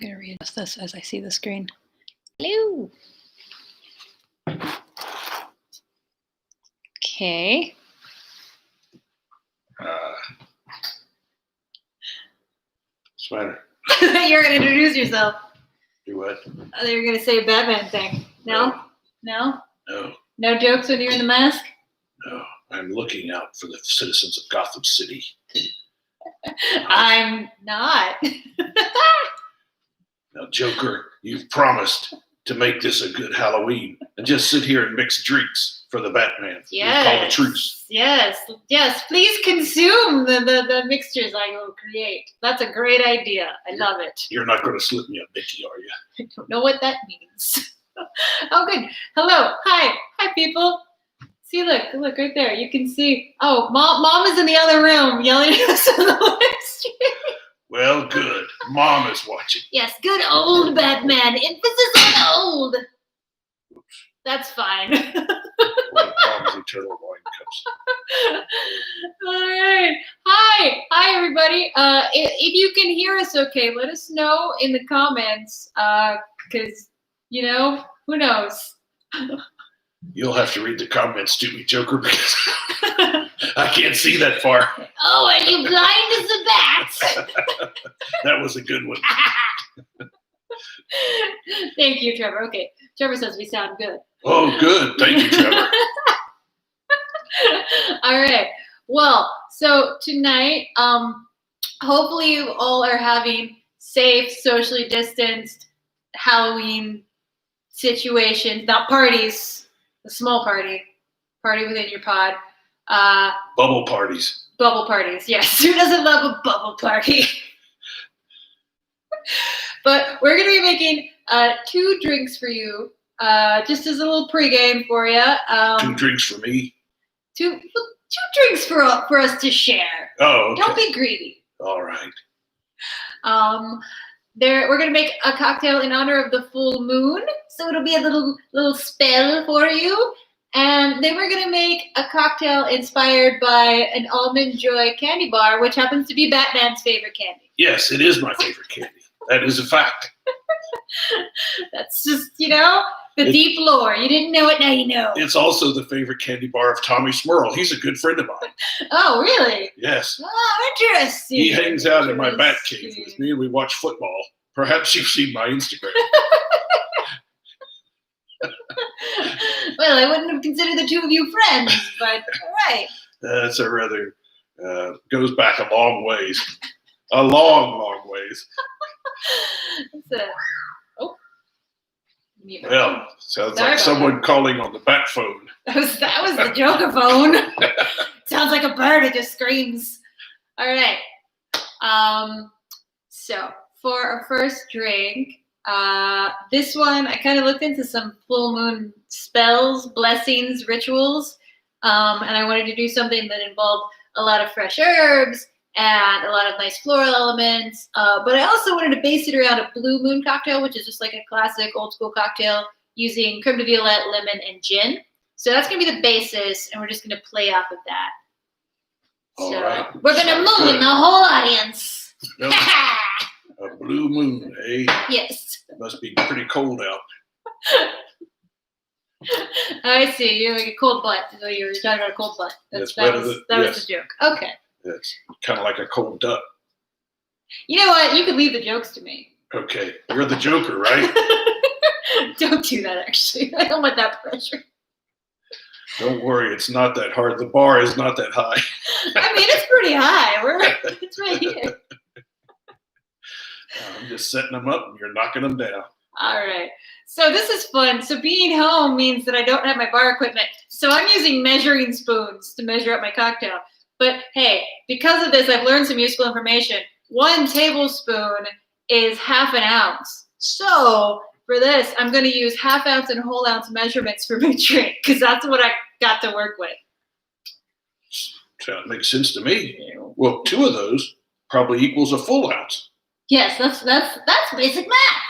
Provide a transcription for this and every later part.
I'm going to readjust this as I see the screen. Hello. Okay. What's the matter? You're going to introduce yourself. Do what? You're going to say a Batman thing. No? No? No. No jokes when you're in the mask? No. I'm looking out for the citizens of Gotham City. I'm not. Now, Joker, you've promised to make this a good Halloween and just sit here and mix drinks for the Batman. Yes. We call a truce. Yes. Please consume the mixtures I will create. That's a great idea. I love it. You're not going to slip me a Mickey, are you? I don't know what that means. Oh, good. Hello. Hi, people. See, look right there. You can see. Oh, mom is in the other room yelling at us on the live stream. Well, good. Mom is watching. Yes, good old Batman. Emphasis on old. That's fine. When Mom's eternal wine cups. All right. Hi, everybody. If you can hear us okay, let us know in the comments, because, who knows? You'll have to read the comments to me, Joker, because I can't see that far. Oh, are you blind as a bat? That was a good one. Thank you, Trevor. Okay, Trevor says we sound good. Oh, good. Thank you, Trevor. All right. Well, so tonight, hopefully you all are having safe, socially distanced Halloween situations, not parties, a small party within your pod. Bubble parties. Bubble parties, yes. Who doesn't love a bubble party? But we're going to be making 2 drinks for you, just as a little pregame for you. 2 drinks for me. 2 drinks for us to share. Oh, okay. Don't be greedy. All right. We're going to make a cocktail in honor of the full moon, so it'll be a little spell for you. And then we're going to make a cocktail inspired by an Almond Joy candy bar, which happens to be Batman's favorite candy. Yes, it is my favorite candy. That is a fact. That's just, the deep lore. You didn't know it, now you know. It's also the favorite candy bar of Tommy Smurl. He's a good friend of mine. Oh, really? Yes. Oh, interesting. He hangs out in my bat cave with me and we watch football. Perhaps you've seen my Instagram. Well, I wouldn't have considered the 2 of you friends, but all right. That's a rather, goes back a long ways. A long ways. Well, sounds like someone calling on the bat phone. That was the Joker phone. Sounds like a bird. It just screams. All right. So for our first drink, this one, I kind of looked into some full moon spells, blessings, rituals, and I wanted to do something that involved a lot of fresh herbs and a lot of nice floral elements, but I also wanted to base it around a blue moon cocktail, which is just like a classic old school cocktail using creme de violette, lemon, and gin. So that's going to be the basis, and we're just going to play off of that. All so right. We're going to moon the whole audience. Nope. A blue moon, eh? Yes. It must be pretty cold out. I see. You're like a cold butt. So you were talking about a cold butt. That was the joke. Okay. It's kind of like a cold duck. You know what? You could leave the jokes to me. Okay. You're the Joker, right? Don't do that, actually. I don't want that pressure. Don't worry. It's not that hard. The bar is not that high. I mean, it's pretty high. It's right here. I'm just setting them up and you're knocking them down. All right. So this is fun. So being home means that I don't have my bar equipment. So I'm using measuring spoons to measure up my cocktail. But hey, because of this, I've learned some useful information. 1 tablespoon is half an ounce. So for this, I'm going to use half ounce and whole ounce measurements for my drink because that's what I got to work with. That makes sense to me. Well, 2 of those probably equals a full ounce. Yes, that's basic math.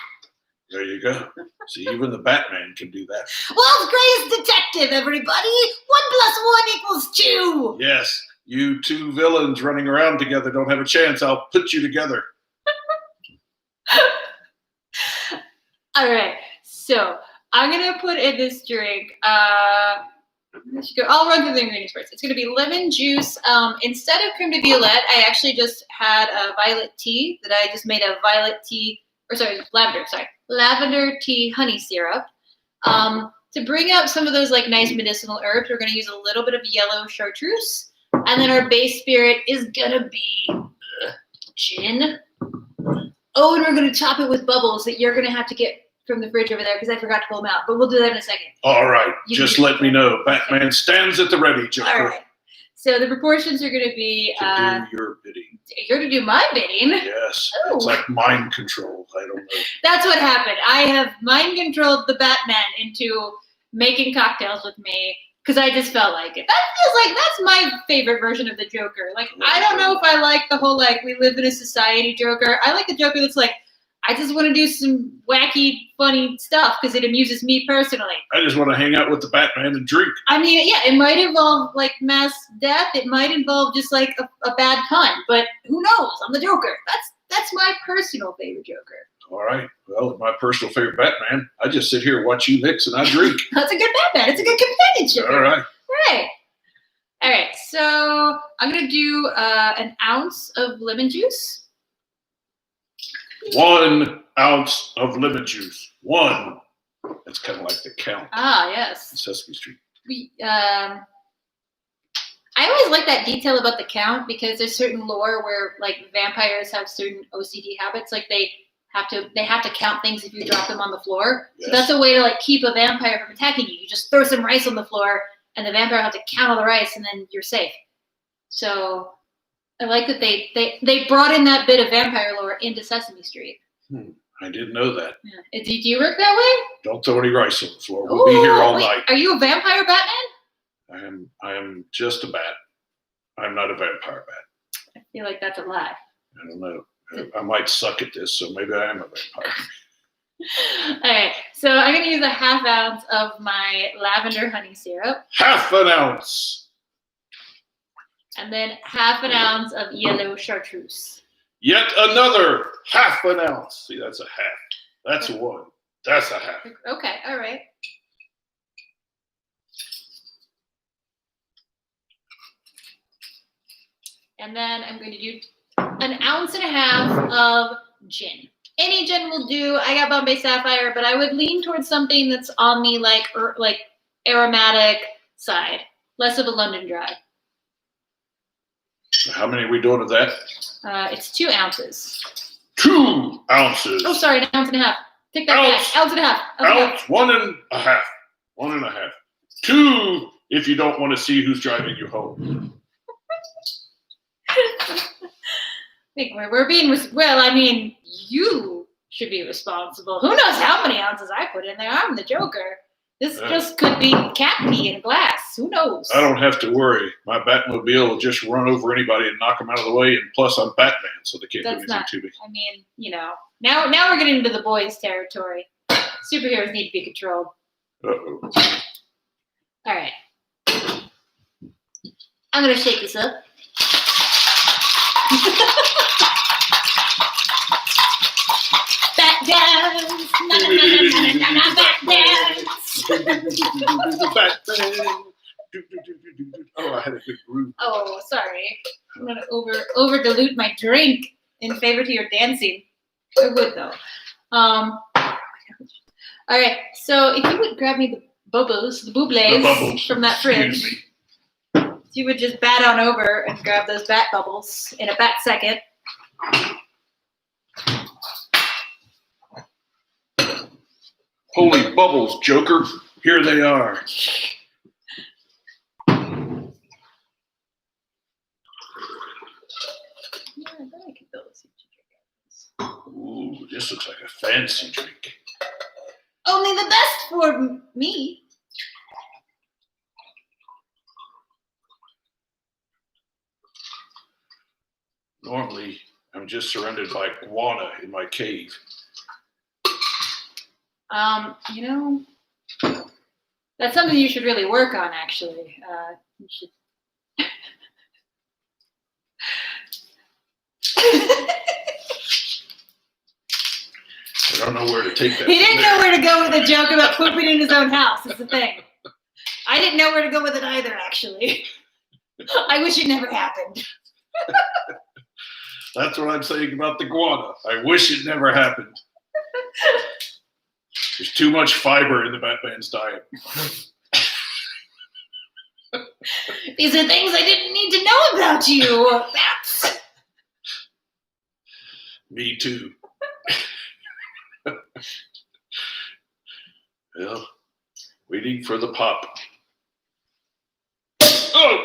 There you go. See, even the Batman can do that. World's greatest detective, everybody. 1 + 1 = 2. Yes, you 2 villains running around together don't have a chance. I'll put you together. All right. So I'm gonna put in this drink. I'll run through the ingredients first. It's gonna be lemon juice. Instead of creme de violette, I actually just had a violet tea that I just made a lavender tea honey syrup. To bring out some of those like nice medicinal herbs, we're gonna use a little bit of yellow chartreuse, and then our base spirit is gonna be gin. Oh, and we're gonna top it with bubbles that you're gonna have to get from the fridge over there because I forgot to pull them out. But we'll do that in a second. All right. You Just can- let me know. Batman stands at the ready, Joker. All right. So the proportions are gonna be. To do your bidding. You're to do my bidding. Yes. Oh. It's like mind control. I don't know. That's what happened. I have mind controlled the Batman into making cocktails with me because I just felt like it. That feels like that's my favorite version of the Joker. Like, I don't know if I like the whole like we live in a society Joker. I like the Joker that's like, I just want to do some wacky, funny stuff because it amuses me personally. I just want to hang out with the Batman and drink. I mean, yeah, it might involve like mass death. It might involve just like a bad pun, but who knows? I'm the Joker. That's my personal favorite Joker. All right. Well, my personal favorite Batman, I just sit here and watch you mix and I drink. That's a good Batman. It's a good companionship. All right. All right. So I'm gonna do an ounce of lemon juice. 1 ounce of lemon juice. 1. That's kind of like the count. Ah, on yes. Sesame Street. I always like that detail about the count because there's certain lore where like vampires have certain OCD habits, like they have to count things if you drop them on the floor. Yes. So that's a way to like keep a vampire from attacking you. You just throw some rice on the floor, and the vampire will have to count all the rice, and then you're safe. So I like that they brought in that bit of vampire lore into Sesame Street. I didn't know that. Yeah. Do you work that way? Don't throw any rice on the floor. We'll be here all wait, night. Are you a vampire Batman? I am just a bat. I'm not a vampire bat. I feel like that's a lie. I don't know. I might suck at this, so maybe I am a vampire. All right, so I'm gonna use a ½ ounce of my lavender honey syrup, Half an ounce. and then ½ ounce of yellow chartreuse. Yet another half an ounce. See, that's a half. That's a 1. That's a half. Okay, all right. And then I'm going to do 1.5 ounces of gin. Any gin will do. I got Bombay Sapphire, but I would lean towards something that's on the like aromatic side, less of a London Dry. How many are we doing of that? It's 2 ounces. 2 ounces. Oh, sorry, 1.5 ounces. Take that Ounce. back. 1.5 ounces. Ounce, 1.5. 1.5. 2 if you don't want to see who's driving you home. I think we're being I mean, you should be responsible. Who knows how many ounces I put in there? I'm the Joker. This just could be cat pee in a glass. Who knows? I don't have to worry. My Batmobile will just run over anybody and knock them out of the way. And plus, I'm Batman, so they can't do anything to me. I mean, you know, now we're getting into the boys' territory. Superheroes need to be controlled. Uh-oh. All right. I'm going to shake this up. Bat dance. Na, na, na, na, na, na, na, bat dance. Batman. Oh, I had a good groove. Oh, sorry. I'm going to over dilute my drink in favor to your dancing. I would, though. All right. So if you would grab me the bubbles from that Excuse fridge. me. So you would just bat on over and grab those bat bubbles in a bat second. Holy bubbles, Joker. Here they are. Yeah, I bet I could build a drink. Ooh, this looks like a fancy drink. Only the best for me. Normally, I'm just surrounded by guana in my cave. You know, that's something you should really work on, actually. You should. don't know where to take that. He didn't from know there. where to go with a joke about pooping in his own house. Is the thing. I didn't know where to go with it either. Actually, I wish it never happened. That's what I'm saying about the guana. I wish it never happened. There's too much fiber in the Batman's diet. These are things I didn't need to know about you. That's Me too. Well, waiting for the pop. Oh,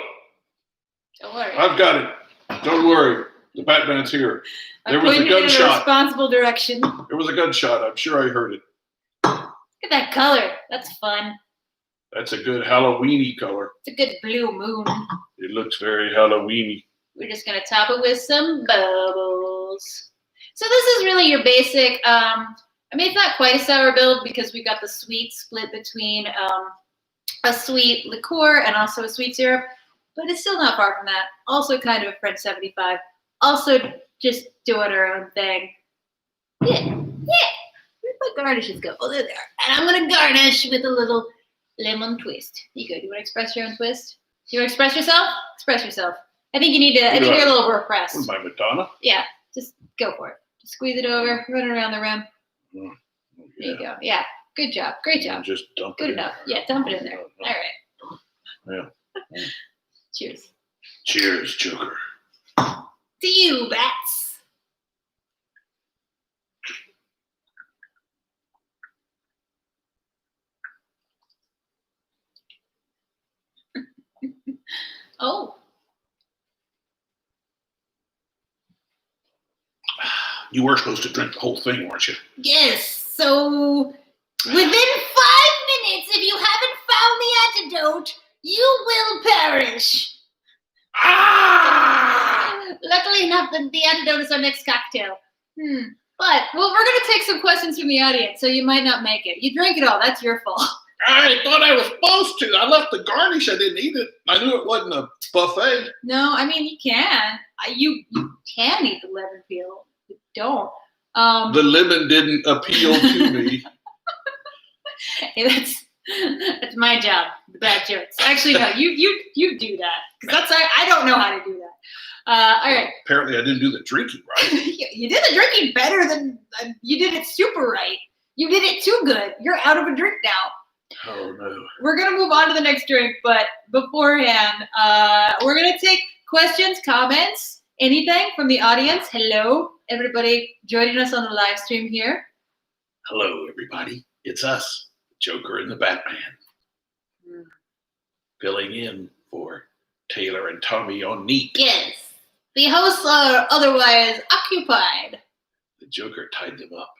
don't worry. I've got it. Don't worry. The Batman's here. There I'm was a pointing it in a gunshot. responsible direction. There was a gunshot. I'm sure I heard it. Look at that color. That's fun. That's a good Halloweeny color. It's a good blue moon. It looks very Halloweeny. We're just gonna top it with some bubbles. So this is really your basic. I mean, it's not quite a sour build because we got the sweet split between a sweet liqueur and also a sweet syrup, but it's still not far from that. Also, kind of a French 75. Also, just doing our own thing. Yeah. Where'd my garnishes go? Oh, there they are. And I'm gonna garnish with a little lemon twist. You go. Do you want to express your own twist? Do you want to express yourself? Express yourself. I think you need to. I think you're a little repressed. What am I, Madonna? Yeah, just go for it. Just squeeze it over, run it around the rim. Oh, There you go. Yeah, good job. Great job. Just dump Good it enough. in there. Yeah, dump it in there. All right. Yeah. Cheers. Cheers, Joker. To you, bats. Oh, You were supposed to drink the whole thing, weren't you? yes. So within 5 minutes, if you haven't found the antidote, you will perish. Ah! Luckily enough, the antidote is our next cocktail. But, well, we're going to take some questions from the audience, so you might not make it. You drank it all. That's your fault. I thought I was supposed to. I left the garnish. I didn't eat it. I knew it wasn't a buffet. No, I mean, you can. You can eat the lemon peel. You don't. The lemon didn't appeal to me. Hey, that's my job. The bad jokes. Actually, no, you do that because I don't know how to do that. All right. Apparently, I didn't do the drinking right. You did the drinking better than you did it super right. You did it too good. You're out of a drink now. Oh no. We're gonna move on to the next drink, but beforehand, we're gonna take questions, comments, anything from the audience. Hello, everybody joining us on the live stream here. Hello, everybody. It's us, Joker and the Batman, filling in for Taylor and Tommy on Neat. Yes, the hosts are otherwise occupied. The Joker tied them up.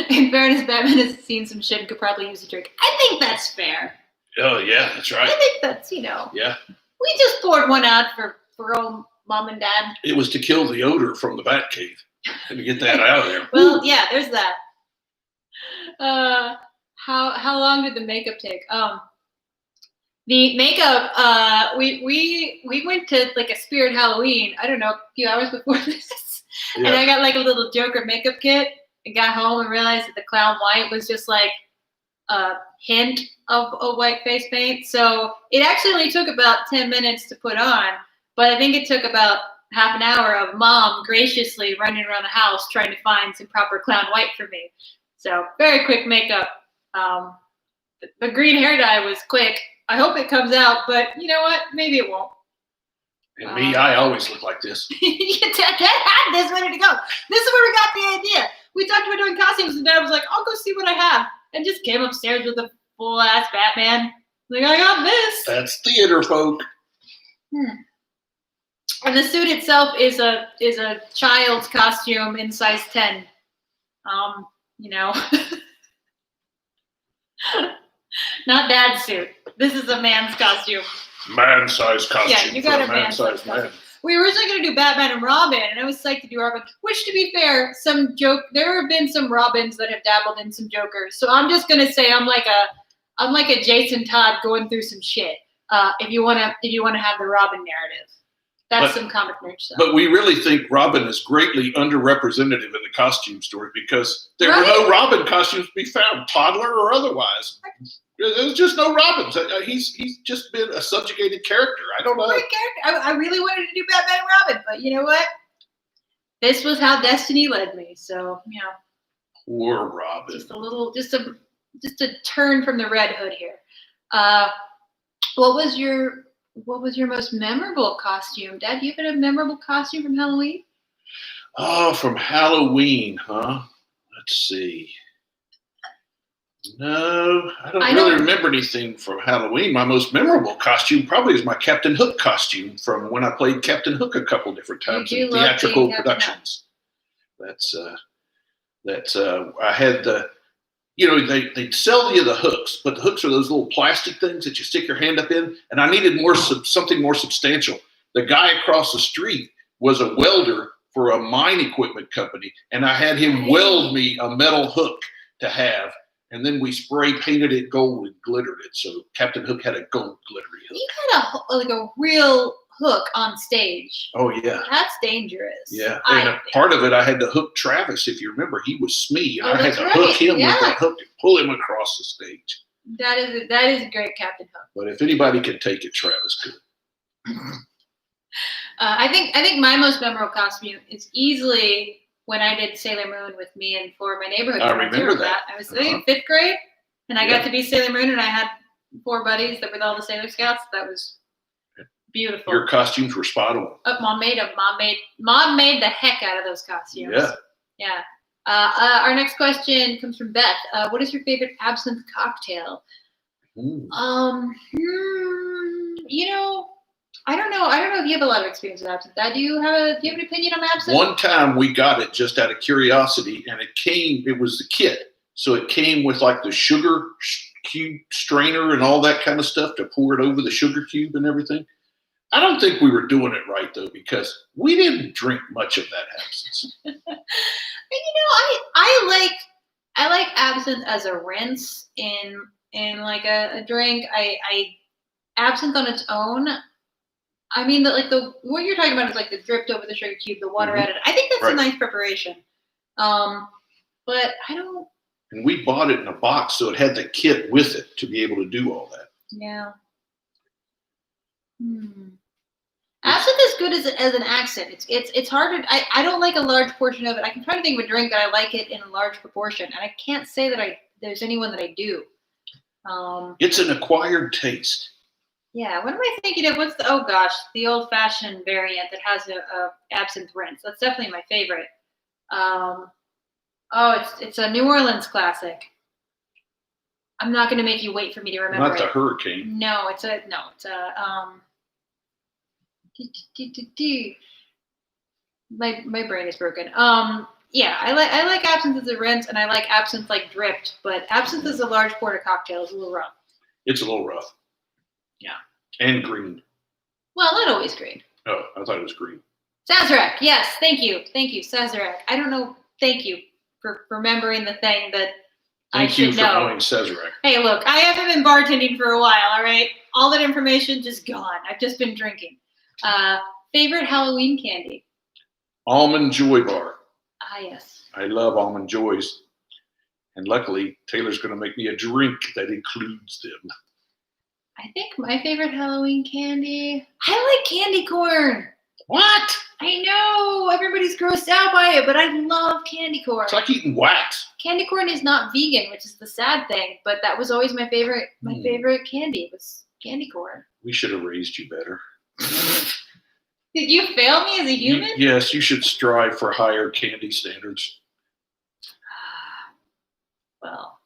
In fairness, Batman has seen some shit and could probably use a drink. I think that's fair. Oh yeah, that's I right. think that's, Yeah, we just poured one out for old mom and dad. it was to kill the odor from the Batcave and to get that out of there. Well, yeah, there's that. How long did the makeup take? The makeup, we went to like a Spirit Halloween, I don't know, a few hours before this. And Yeah. I got like a little Joker makeup kit and got home and realized that the clown white was just like a hint of a white face paint. So it actually only took about 10 minutes to put on, but I think it took about half an hour of mom graciously running around the house trying to find some proper clown white for me. So very quick makeup. The green hair dye was quick. I hope it comes out, but you know what? Maybe it won't. And me, I always look like this. Dad had this ready to go. This is where we got the idea. We talked about doing costumes, and Dad was like, I'll go see what I have. And just came upstairs with a full-ass Batman. Like, I got this. That's theater folk. And the suit itself is a child's costume in size 10. You know. Not Dad's suit. This is a man's costume. Man-sized costume. Yeah, you got for a man-sized man. costume. We were originally going to do Batman and Robin, and I was psyched to do Robin. Which, to be fair, there have been some Robins that have dabbled in some Jokers. So I'm just going to say I'm like I'm like a Jason Todd going through some shit. If you wanna have the Robin narrative, that's some comic nerd stuff. But we really think Robin is greatly underrepresented in the costume store because there were Right? no Robin costumes to be found, toddler or otherwise. There's just no Robins. He's just been a subjugated character. I don't know. Great character. I really wanted to do Batman and Robin, but you know what? This was how destiny led me. So Poor Robin. just a turn from the Red Hood here. What was your most memorable costume, Dad? Do you have a memorable costume from Halloween? Oh, from Halloween, huh? Let's see. No, I don't really remember anything from Halloween. My most memorable costume probably is my Captain Hook costume from when I played Captain Hook a couple different times in theatrical productions. That's I had the, they sell you the hooks, but the hooks are those little plastic things that you stick your hand up in, and I needed something more substantial. The guy across the street was a welder for a mine equipment company, and I had him weld me a metal hook to have. And then we spray painted it gold and glittered it. So Captain Hook had a gold glittery hook. You had a real hook on stage. Oh, yeah. That's dangerous. Yeah. And part of it, I had to hook Travis. If you remember, he was Smee. And I had to hook him with that hook and pull him across the stage. That is a great Captain Hook. But if anybody can take it, Travis could. I think my most memorable costume is easily when I did Sailor Moon with me and for my neighborhood. I remember that. I was in 5th grade, and I got to be Sailor Moon, and I had 4 buddies that were all the Sailor Scouts. That was beautiful. Your costumes were spot on. Mom made them. Mom made the heck out of those costumes. Yeah. Our next question comes from Beth. What is your favorite absinthe cocktail? I don't know if you have a lot of experience with absinthe. Do you have an opinion on absinthe? One time we got it just out of curiosity, and it was the kit. So it came with like the sugar cube strainer and all that kind of stuff to pour it over the sugar cube and everything. I don't think we were doing it right though, because we didn't drink much of that absinthe. I like absinthe as a rinse in like a drink. Absinthe on its own. I mean, what you're talking about is like the dripped over the sugar cube, the water added. I think that's a nice preparation. But I don't. And we bought it in a box, so it had the kit with it to be able to do all that. Yeah. Absinthe is good as an accent. It's hard to. I don't like a large portion of it. I can try to think of a drink that I like it in a large proportion, and I can't say that there's anyone that I do. It's an acquired taste. Yeah, what am I thinking of? The old-fashioned variant that has a absinthe rinse. That's definitely my favorite. It's a New Orleans classic. I'm not going to make you wait for me to remember. Not the Hurricane. No, it's a my brain is broken. Yeah, I like absinthe as a rinse, and I like absinthe like dripped, but absinthe as a large porter cocktail is a little rough. It's a little rough. Yeah. And green. Well, not always green. Oh, I thought it was green. Sazerac, yes, thank you, Sazerac. I don't know, thank you for remembering the thing that I should know. Thank you for knowing Sazerac. Hey, look, I haven't been bartending for a while, all right? All that information just gone. I've just been drinking. Favorite Halloween candy? Almond Joy Bar. Ah, yes. I love Almond Joys. And luckily, Taylor's going to make me a drink that includes them. I think my favorite Halloween candy, I like candy corn. What? I know everybody's grossed out by it, but I love candy corn. It's like eating wax. Candy corn is not vegan, which is the sad thing, but that was always my favorite. My favorite candy was candy corn. We should have raised you better. Did you fail me as a human? Yes, you should strive for higher candy standards. Well,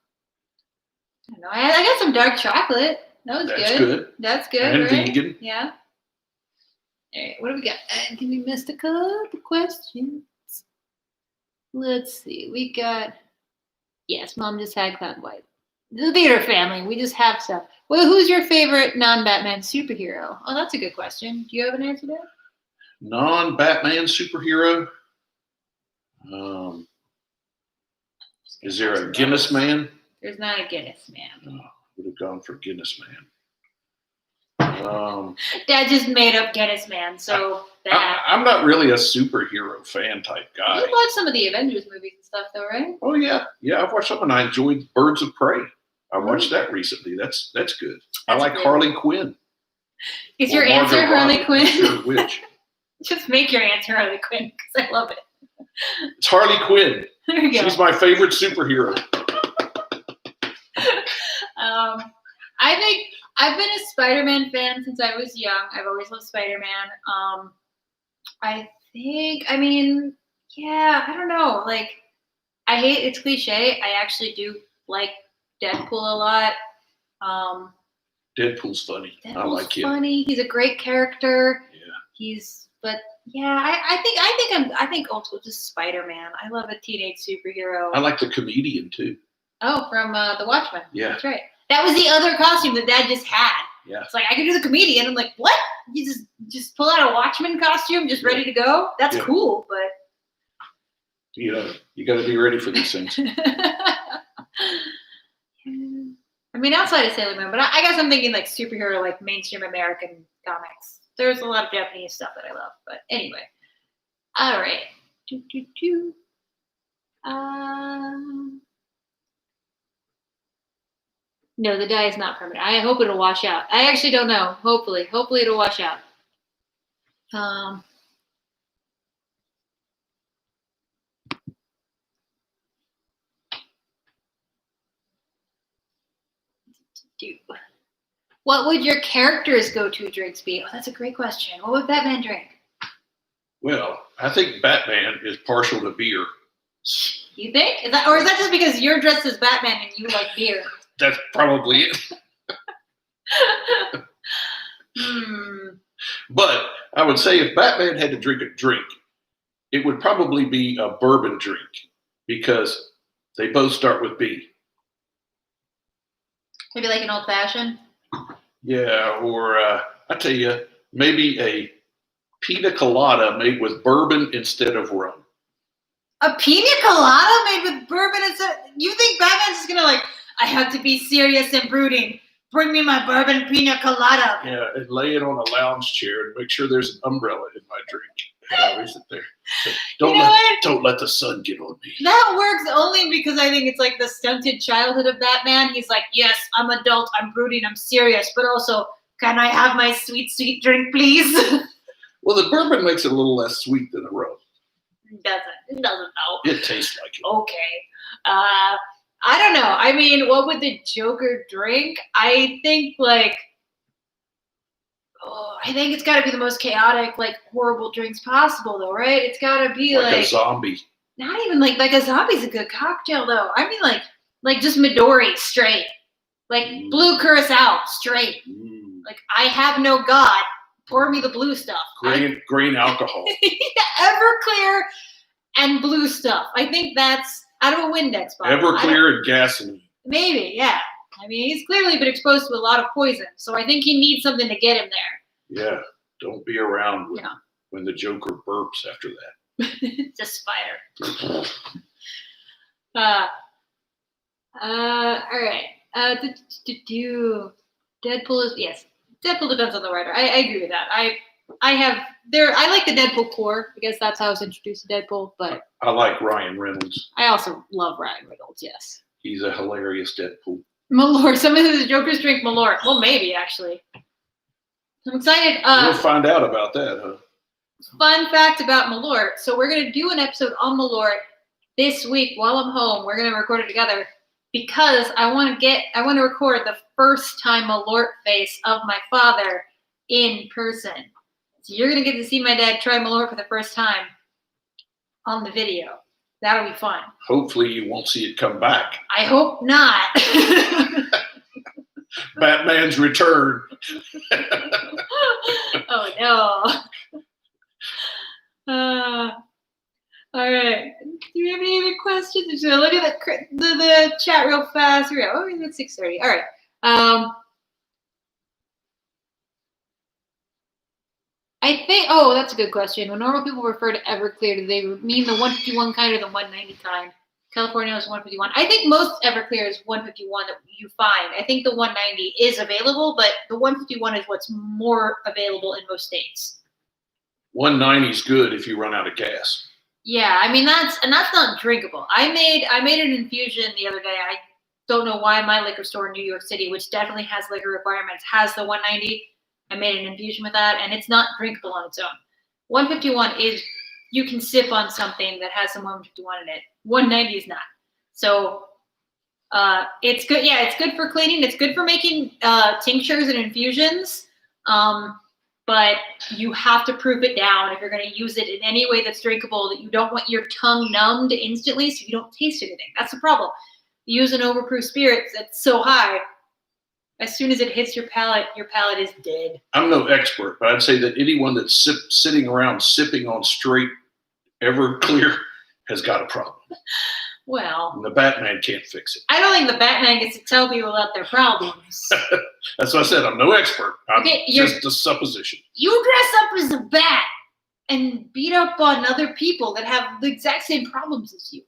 I don't know. I got some dark chocolate. That's good. That's good. And right? vegan. Yeah. All right, what do we got? We missed a couple questions. Let's see. We got. Yes, Mom just had Cloud White. The theater family. We just have stuff. Well, who's your favorite non-Batman superhero? Oh, that's a good question. Do you have an answer there? Non-Batman superhero? Is there a Guinness man? There's not a Guinness man. Oh. would have gone for Guinness Man. Dad just made up Guinness Man, so I'm not really a superhero fan type guy. You watched some of the Avengers movies and stuff, though, right? Oh yeah, I've watched some, and I enjoyed Birds of Prey. I watched that recently. That's good. I like Harley Quinn. Is your answer Harley Quinn? Sure which. Just make your answer Harley Quinn because I love it. It's Harley Quinn. There you go. She's my favorite superhero. I think I've been a Spider-Man fan since I was young. I've always loved Spider-Man. I don't know. Like, I hate it's cliche. I actually do like Deadpool a lot. Deadpool's funny. Deadpool's I like him. Funny. He's a great character. Yeah. I think also just Spider-Man. I love a teenage superhero. I like the comedian too. Oh, from The Watchmen. Yeah. That's right. That was the other costume that Dad just had. Yeah. It's like, I could do the comedian. I'm like, what? You just pull out a Watchmen costume, just ready to go? That's cool, but... You got to be ready for these things. I mean, outside of Sailor Moon, but I guess I'm thinking like superhero, like mainstream American comics. There's a lot of Japanese stuff that I love, but anyway. All right. No, the dye is not permanent. I hope it'll wash out. I actually don't know. Hopefully it'll wash out. What would your character's go-to drinks be? Oh, that's a great question. What would Batman drink? Well, I think Batman is partial to beer. You think? Is that just because you're dressed as Batman and you like beer? That's probably it. But I would say if Batman had to drink a drink, it would probably be a bourbon drink because they both start with B. Maybe like an old fashioned? Yeah, or I tell you, maybe a pina colada made with bourbon instead of rum. A pina colada made with bourbon instead? You think Batman's just gonna like, I have to be serious and brooding. Bring me my bourbon pina colada. Yeah, and lay it on a lounge chair and make sure there's an umbrella in my drink. And I always sit there. Don't let the sun get on me. That works only because I think it's like the stunted childhood of Batman. He's like, yes, I'm adult, I'm brooding, I'm serious, but also, can I have my sweet, sweet drink, please? Well, the bourbon makes it a little less sweet than the rum. It doesn't know. It tastes like it. Okay. I don't know. I mean, what would the Joker drink? I think it's got to be the most chaotic, like horrible drinks possible, though, right? It's got to be like a zombie. Not even like a zombie's a good cocktail, though. I mean, like just Midori straight, like blue curacao straight. Like I have no god. Pour me the blue stuff. Grain alcohol. Everclear and blue stuff. I think that's out of a Windex bottle. Everclear and gasoline. Maybe, yeah. I mean, he's clearly been exposed to a lot of poison, so I think he needs something to get him there. Yeah, don't be around when the Joker burps after that. It's a spider. All right. Deadpool is, yes. Deadpool depends on the writer. I agree with that. I like the Deadpool core because that's how I was introduced to Deadpool, but I like Ryan Reynolds. I also love Ryan Reynolds, yes. He's a hilarious Deadpool. Malort. Some of the Jokers drink Malort. Well, maybe, actually. I'm excited. We'll find out about that, huh? Fun fact about Malort. So we're going to do an episode on Malort this week while I'm home. We're going to record it together because I want to record the first time Malort face of my father in person. So you're going to get to see my dad try Malort for the first time on the video. That'll be fun. Hopefully you won't see it come back. I hope not. Batman's return. Oh, no. All right. Do you have any other questions? Look at the chat real fast. Here we go. Oh, it's 6:30. All right. I think, that's a good question. When normal people refer to Everclear, do they mean the 151 kind or the 190 kind? California is 151. I think most Everclear is 151 that you find. I think the 190 is available, but the 151 is what's more available in most states. 190 is good if you run out of gas. Yeah, I mean that's not drinkable. I made an infusion the other day. I don't know why my liquor store in New York City, which definitely has liquor requirements, has the 190. I made an infusion with that, and it's not drinkable on its own. 151 is, you can sip on something that has some 151 in it. 190 is not. So it's good. Yeah, it's good for cleaning. It's good for making tinctures and infusions. But you have to proof it down if you're going to use it in any way that's drinkable, that you don't want your tongue numbed instantly so you don't taste anything. That's the problem. You use an overproof spirit that's so high, as soon as it hits your palate is dead. I'm no expert, but I'd say that anyone that's sitting around sipping on straight Everclear has got a problem. Well, and the Batman can't fix it. I don't think the Batman gets to tell people about their problems. That's what I said. I'm no expert. I'm just a supposition. You dress up as a bat and beat up on other people that have the exact same problems as you.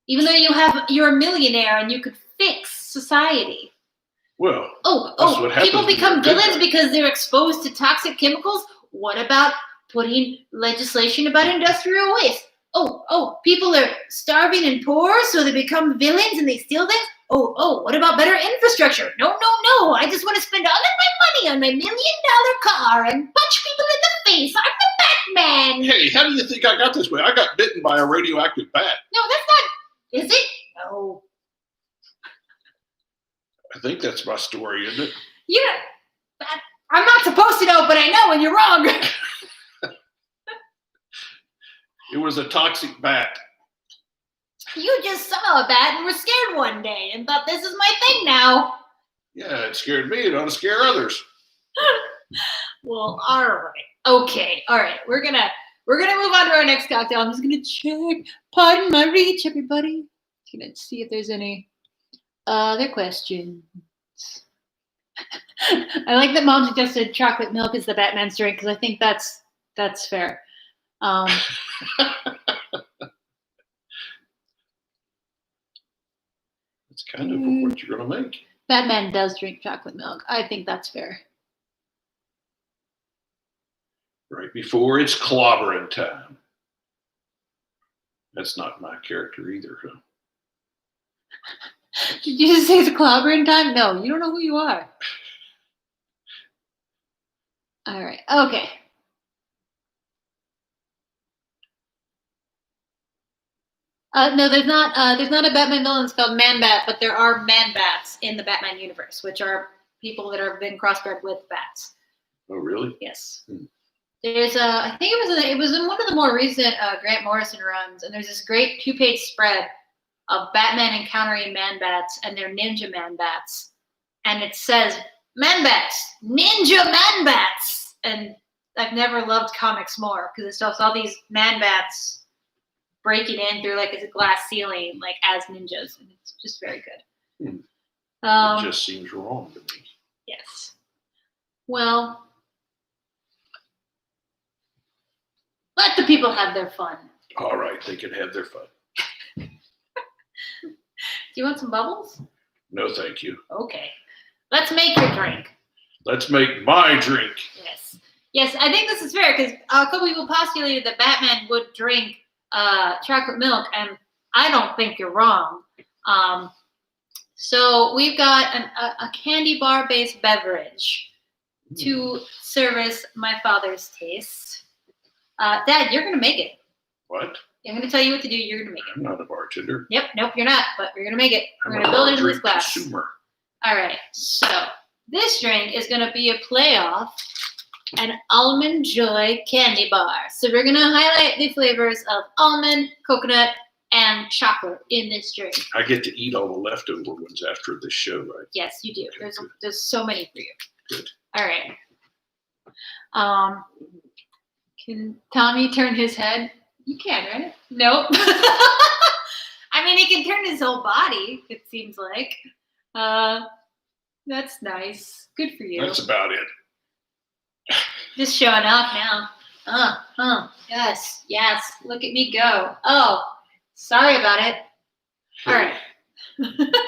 Even though you're a millionaire and you could fix society. Well, people become villains because they're exposed to toxic chemicals. What about putting legislation about industrial waste? People are starving and poor, so they become villains and they steal things? What about better infrastructure? No. I just want to spend all of my money on my $1 million car and punch people in the face. I'm the Batman. Hey, how do you think I got this way? I got bitten by a radioactive bat. No, that's not. Is it? No. I think that's my story, isn't it? Yeah. I'm not supposed to know, but I know when you're wrong. It was a toxic bat. You just saw a bat and were scared one day and thought, this is my thing now. Yeah, it scared me. It ought to scare others. Well, all right. Okay. All right. We're gonna move on to our next cocktail. I'm just gonna check. Pardon my reach, everybody. Just gonna see if there's any other questions. I like that Mom suggested chocolate milk is the Batman's drink because I think that's fair. It's kind of what you're going to make. Batman does drink chocolate milk. I think that's fair. Right before it's clobbering time. That's not my character either, huh? Did you just say it's clobbering time? No, you don't know who you are. All right. Okay. No, there's not a Batman villain that's called Man-Bat, but there are Man-Bats in the Batman universe, which are people that have been crossbred with bats. Oh, really? Yes. There's I think it was in one of the more recent Grant Morrison runs, and there's this great 2-page spread of Batman encountering Man-Bats and their ninja Man-Bats, and it says Man-Bats, ninja Man-Bats, and I've never loved comics more because it shows all these Man-Bats breaking in through like a glass ceiling, like as ninjas, and it's just very good. It just seems wrong to me. Yes. Well, let the people have their fun. All right, they can have their fun. Do you want some bubbles? No, thank you. Okay. Let's make your drink. Let's make my drink. Yes. Yes, I think this is fair because a couple people postulated that Batman would drink chocolate milk, and I don't think you're wrong. So we've got a candy bar based beverage to service my father's taste. Dad, you're gonna make it. What? I'm gonna tell you what to do. You're gonna make it. I'm not a bartender. Yep, nope, you're not. But we're gonna make it. We're gonna build it into this glass. Consumer. All right. So this drink is gonna be a play off an Almond Joy candy bar. So we're going to highlight the flavors of almond, coconut, and chocolate in this drink. I get to eat all the leftover ones after this show, right? Yes, you do. Okay, there's so many for you. Good. All right. Can Tommy turn his head? You can, right? Nope. I mean, he can turn his whole body, it seems like. That's nice. Good for you. That's about it. Just showing off now. Yes. Look at me go. Oh, Sorry about it. All right.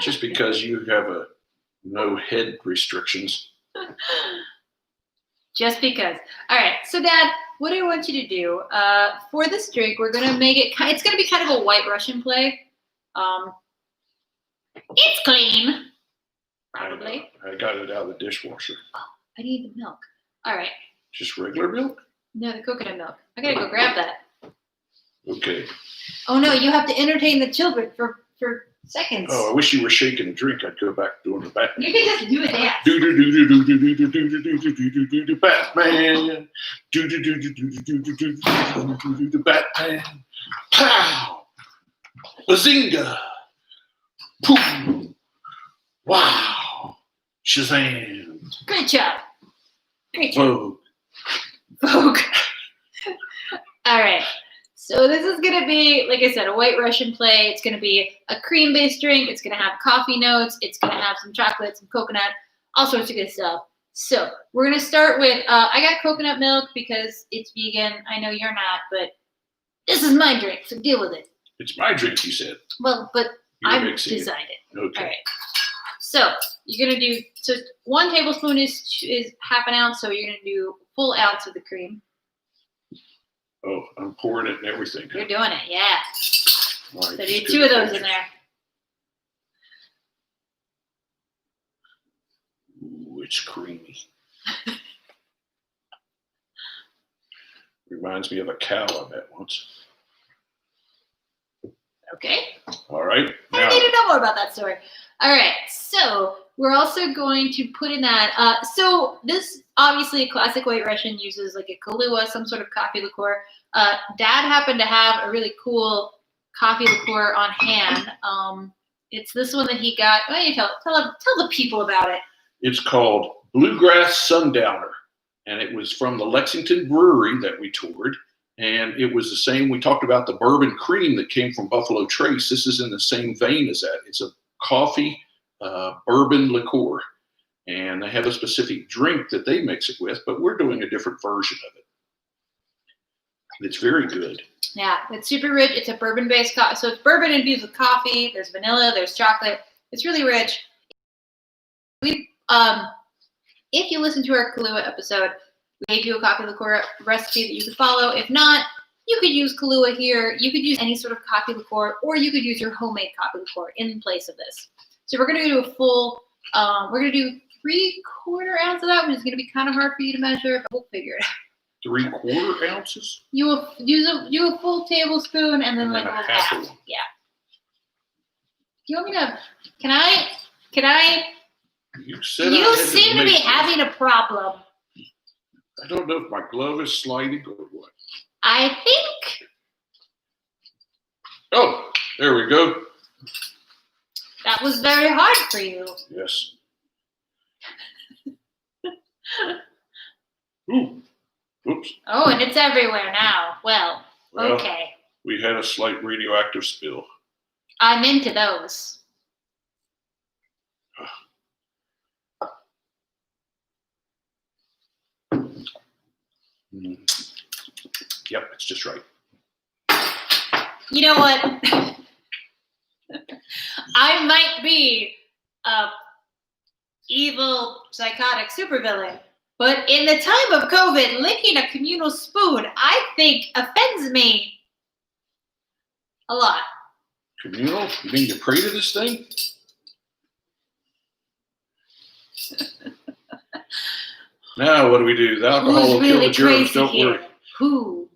Just because you have no head restrictions. Just because. All right. So, Dad, what I want you to do for this drink, we're gonna make it. It's gonna be kind of a White Russian play. It's clean. Probably. I got it out of the dishwasher. Oh, I need the milk. All right. Just regular milk? No, the coconut milk. I gotta go grab that. Okay. Oh no, you have to entertain the children for seconds. Oh, I wish you were shaking a drink. I'd go back doing the Batman. You can just do a dance. Do do do do do do do do do do do do do do Batman. Do do do do do do do do do do do Batman. Pow! Bazinga! Poof! Wow! Shazam! Great job. Great job. Whoa! Vogue. All right. So this is going to be, like I said, a White Russian play. It's going to be a cream-based drink. It's going to have coffee notes. It's going to have some chocolate, some coconut, all sorts of good stuff. So we're going to start with, I got coconut milk because it's vegan. I know you're not, but this is my drink, so deal with it. It's my drink, you said. Well, but I mixing it. designed it. Okay. All right. So you're going to do, so 1 tablespoon is half an ounce, so you're going to do a full ounce of the cream. Oh, I'm pouring it and everything. You're doing it, yeah. All right, So do 2 of those in there. Ooh, it's creamy. Reminds me of a cow I met once. Okay. All right. I Now, need to know more about that story. All right. So we're also going to put in that. So this obviously a classic White Russian uses like a Kahlua, some sort of coffee liqueur. Dad happened to have a really cool coffee liqueur on hand. It's this one that he got. Why don't you tell the people about it? it's called Bluegrass Sundowner, and it was from the Lexington Brewery that we toured. And it was the same. We talked about the bourbon cream that came from Buffalo Trace. This is in the same vein as that. It's a coffee bourbon liqueur. And they have a specific drink that they mix it with, but we're doing a different version of it. It's very good. Yeah, it's super rich. It's a bourbon-based coffee. So it's bourbon infused with coffee. There's vanilla. There's chocolate. It's really rich. If you listen to our Kahlua episode, we gave you a coffee liqueur recipe that you could follow. If not, you could use Kahlua here. You could use any sort of coffee liqueur, or you could use your homemade coffee liqueur in place of this. So we're going to do a full, we're going to do 3/4 ounce of that, which is going to be kind of hard for you to measure, but we'll figure it out. 3/4 ounces? You will use a full tablespoon and then like a half. Yeah. You want me to, can I? You said You seem to be having a problem. I don't know if my glove is sliding or what. I think. Oh, there we go. That was very hard for you. Yes. Ooh. Oops. Oh, and it's everywhere now. Well, okay. We had a slight radioactive spill. I'm into those. Yep, it's just right. You know what? I might be a evil, psychotic supervillain, but in the time of COVID, licking a communal spoon, I think, offends me a lot. Communal? You mean you pray to this thing? Now what do we do? The alcohol will kill the germs, don't worry. Who?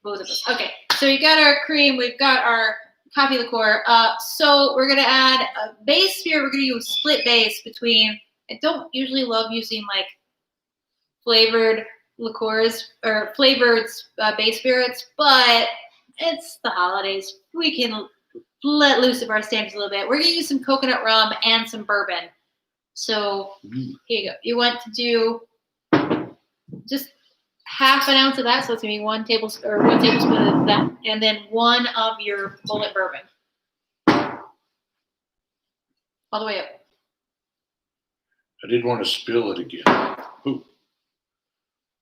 Both of us. Okay, so you got our cream, we've got our coffee liqueur. So we're gonna add a base here. We're gonna use split base between. I don't usually love using like flavored liqueurs or flavored base spirits, but it's the holidays. We can let loose of our stamps a little bit. We're gonna use some coconut rum and some bourbon. So here you go. You want to do just half an ounce of that, so it's gonna be 1 tablespoon of that, and then 1 of your bullet bourbon, all the way up. I didn't want to spill it again. Ooh.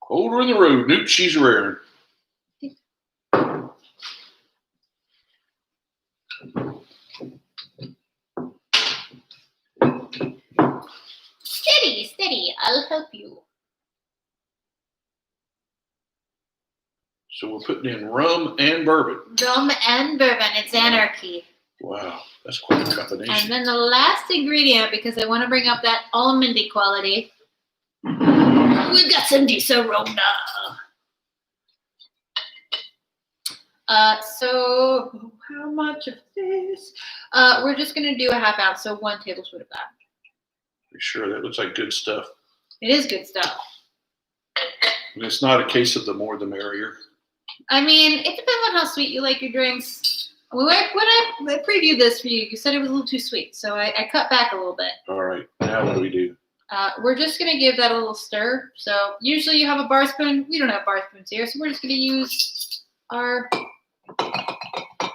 Colder in the road, Newt, she's rare. steady. I'll help you. So we're putting in rum and bourbon. Rum and bourbon. It's anarchy. Wow, that's quite a combination. And then the last ingredient, because I want to bring up that almondy quality, we've got some Di-Sirona. So how much of this? We're just going to do a half ounce, so 1 tablespoon of that. For sure, that looks like good stuff. It is good stuff. And it's not a case of the more the merrier. I mean, it depends on how sweet you like your drinks. When I previewed this for you, you said it was a little too sweet, so I cut back a little bit. All right, now what do we do? We're just going to give that a little stir. So usually you have a bar spoon. We don't have bar spoons here, so we're just going to use our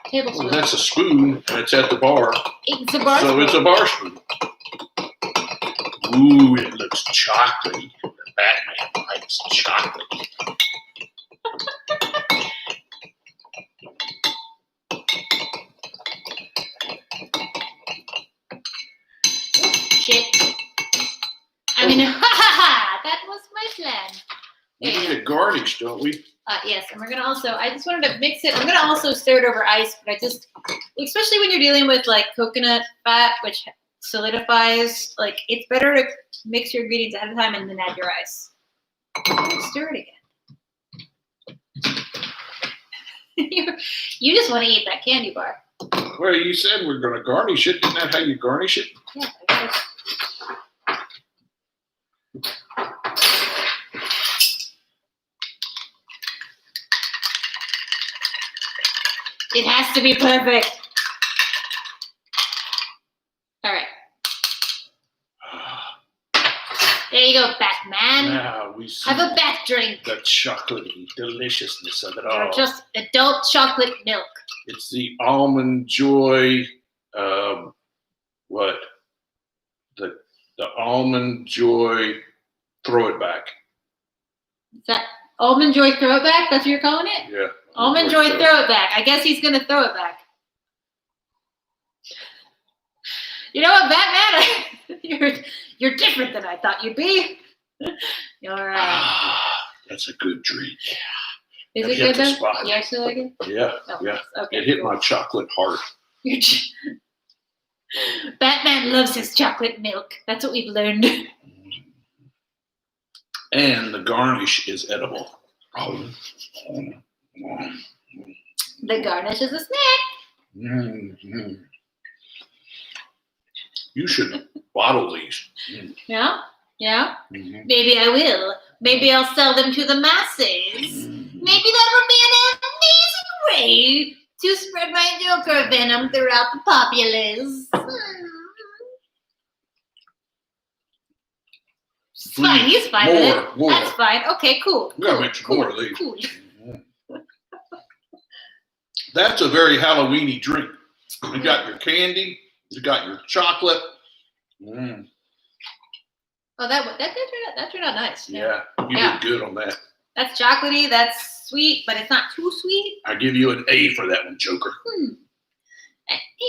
tablespoon. Well, that's a spoon, and it's at the bar. It's a bar spoon. So it's a bar spoon. Ooh, it looks chocolatey. The Batman likes chocolate. Shit. I mean, that was my plan. We need a garnish, don't we? Yes, and we're gonna also. I just wanted to mix it. I'm gonna also stir it over ice, but especially when you're dealing with like coconut fat, which solidifies. Like it's better to mix your ingredients ahead of time and then add your ice. Stir it again. You just want to eat that candy bar. Well, you said we're going to garnish it. Isn't that how you garnish it? Yeah. I guess. It has to be perfect. All right. There you go, Batman. Now we see Have a bat drink. the chocolatey deliciousness of it all. Or just adult chocolate milk. It's the Almond Joy, the Almond Joy, throw it back. Is that Almond Joy Throw It Back? That's what you're calling it? Yeah. Almond Joy Throw It Back. I guess he's going to throw it back. You know what, Batman? You're different than I thought you'd be. You're that's a good drink. Is Have it you hit good the though? spot? You actually like it? Yeah, Oh, yeah. Okay, It hit cool. my chocolate heart. Batman loves his chocolate milk. That's what we've learned. And the garnish is edible. The garnish is a snack. Mm-hmm. You should bottle these. Yeah? Yeah? Mm-hmm. Maybe I will. Maybe I'll sell them to the masses. Maybe that would be an amazing way to spread my Joker venom throughout the populace. It's fine. He's fine with it. More. That's fine. Okay, cool. We gotta make some more of these. Cool. That's a very Halloweeny drink. You got your candy. You got your chocolate. Mm. Oh, that turned out nice. Yeah, you did good on that. That's chocolatey. That's sweet, but it's not too sweet. I give you an A for that one, Joker. An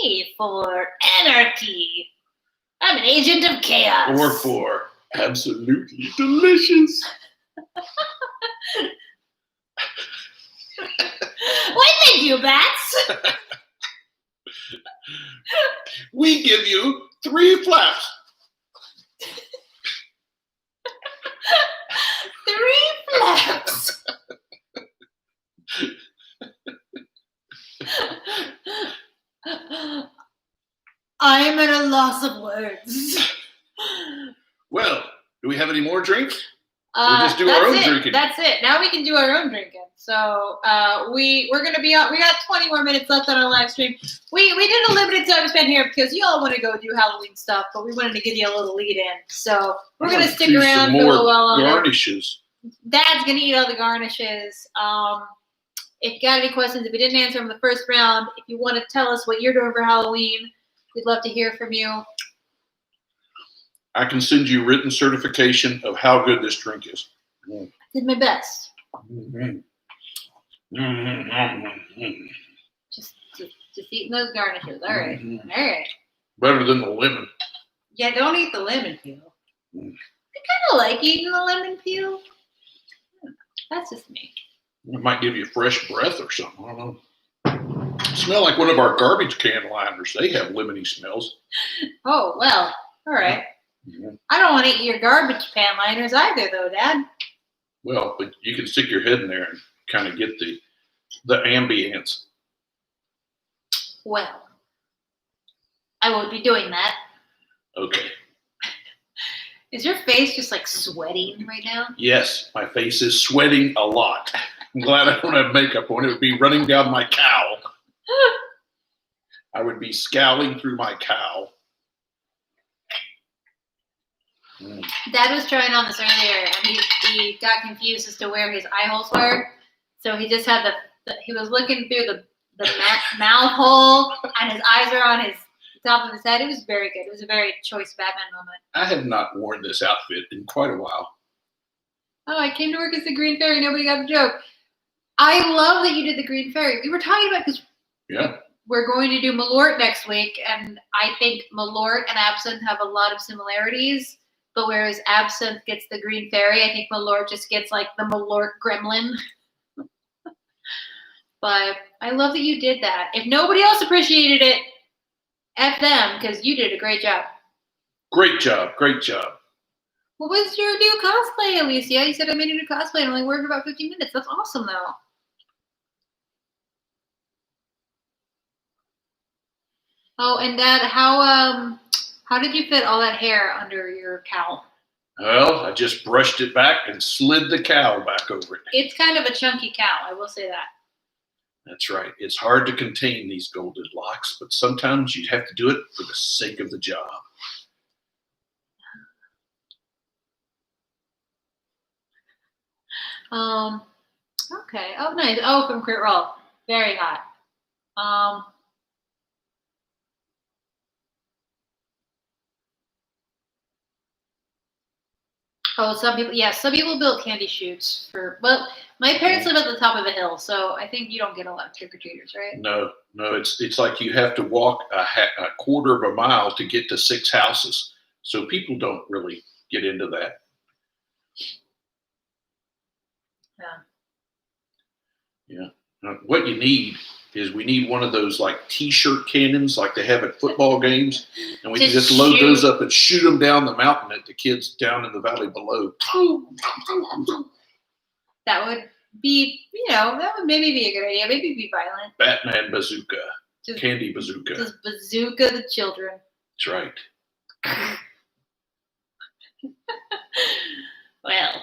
A for anarchy. I'm an agent of chaos. Or for absolutely delicious. Why, thank you, Bats. We give you 3 flaps. 3 flaps. I'm at a loss of words. Well, do we have any more drinks? We'll just do our own drinking. That's it. Now we can do our own drinking. So we're gonna be on. We got 20 more minutes left on our live stream. We did a limited time span here because you all want to go do Halloween stuff, but we wanted to give you a little lead in. So we're gonna stick around for a little while longer. Garnishes. Dad's gonna eat all the garnishes. If you got any questions, if we didn't answer them in the first round, if you want to tell us what you're doing for Halloween, we'd love to hear from you. I can send you written certification of how good this drink is. I did my best. Mm-hmm. Mm-hmm. Just eating those garnishes. All right. Mm-hmm. All right. Better than the lemon. Yeah, don't eat the lemon peel. Mm. don't like eating the lemon peel. That's just me. It might give you fresh breath or something. I don't know. Smell like one of our garbage can liners. They have lemony smells. Oh, well, all right. Yeah. I don't want to eat your garbage pan liners either, though, Dad. Well, but you can stick your head in there and kind of get the ambience. Well, I won't be doing that. Okay. Is your face just like sweating right now? Yes, my face is sweating a lot. I'm glad I don't have makeup on. It would be running down my cowl. I would be scowling through my cowl. Dad was trying on this earlier, and he got confused as to where his eye holes were. So he just had he was looking through the mouth hole, and his eyes were on his top of his head. It was very good. It was a very choice Batman moment. I have not worn this outfit in quite a while. Oh, I came to work as the Green Fairy. Nobody got the joke. I love that you did the Green Fairy. We were talking about because we're going to do Malort next week, and I think Malort and Absinthe have a lot of similarities. But whereas Absinthe gets the Green Fairy, I think Malort just gets like the Malort Gremlin. But I love that you did that. If nobody else appreciated it, F them, because you did a great job. Great job. Great job. What was your new cosplay, Alicia? You said I made a new cosplay and only worked for about 15 minutes. That's awesome, though. Oh, and Dad, how did you fit all that hair under your cowl? Well, I just brushed it back and slid the cowl back over it. It's kind of a chunky cowl, I will say that. That's right. It's hard to contain these golden locks, but sometimes you have to do it for the sake of the job. Okay. Oh, nice. Oh, from Crit Roll. Very hot. Oh, some people built candy chutes my parents live at the top of a hill, so I think you don't get a lot of trick-or-treaters, right? No, it's like you have to walk a quarter of a mile to get to 6 houses. So people don't really get into that. Yeah. What you need is we need one of those like T-shirt cannons like they have at football games, and we can just load those up and shoot them down the mountain at the kids down in the valley below. That would be, that would maybe be a good idea. Maybe be violent. Batman bazooka. Candy bazooka. Just bazooka the children. That's right. Well.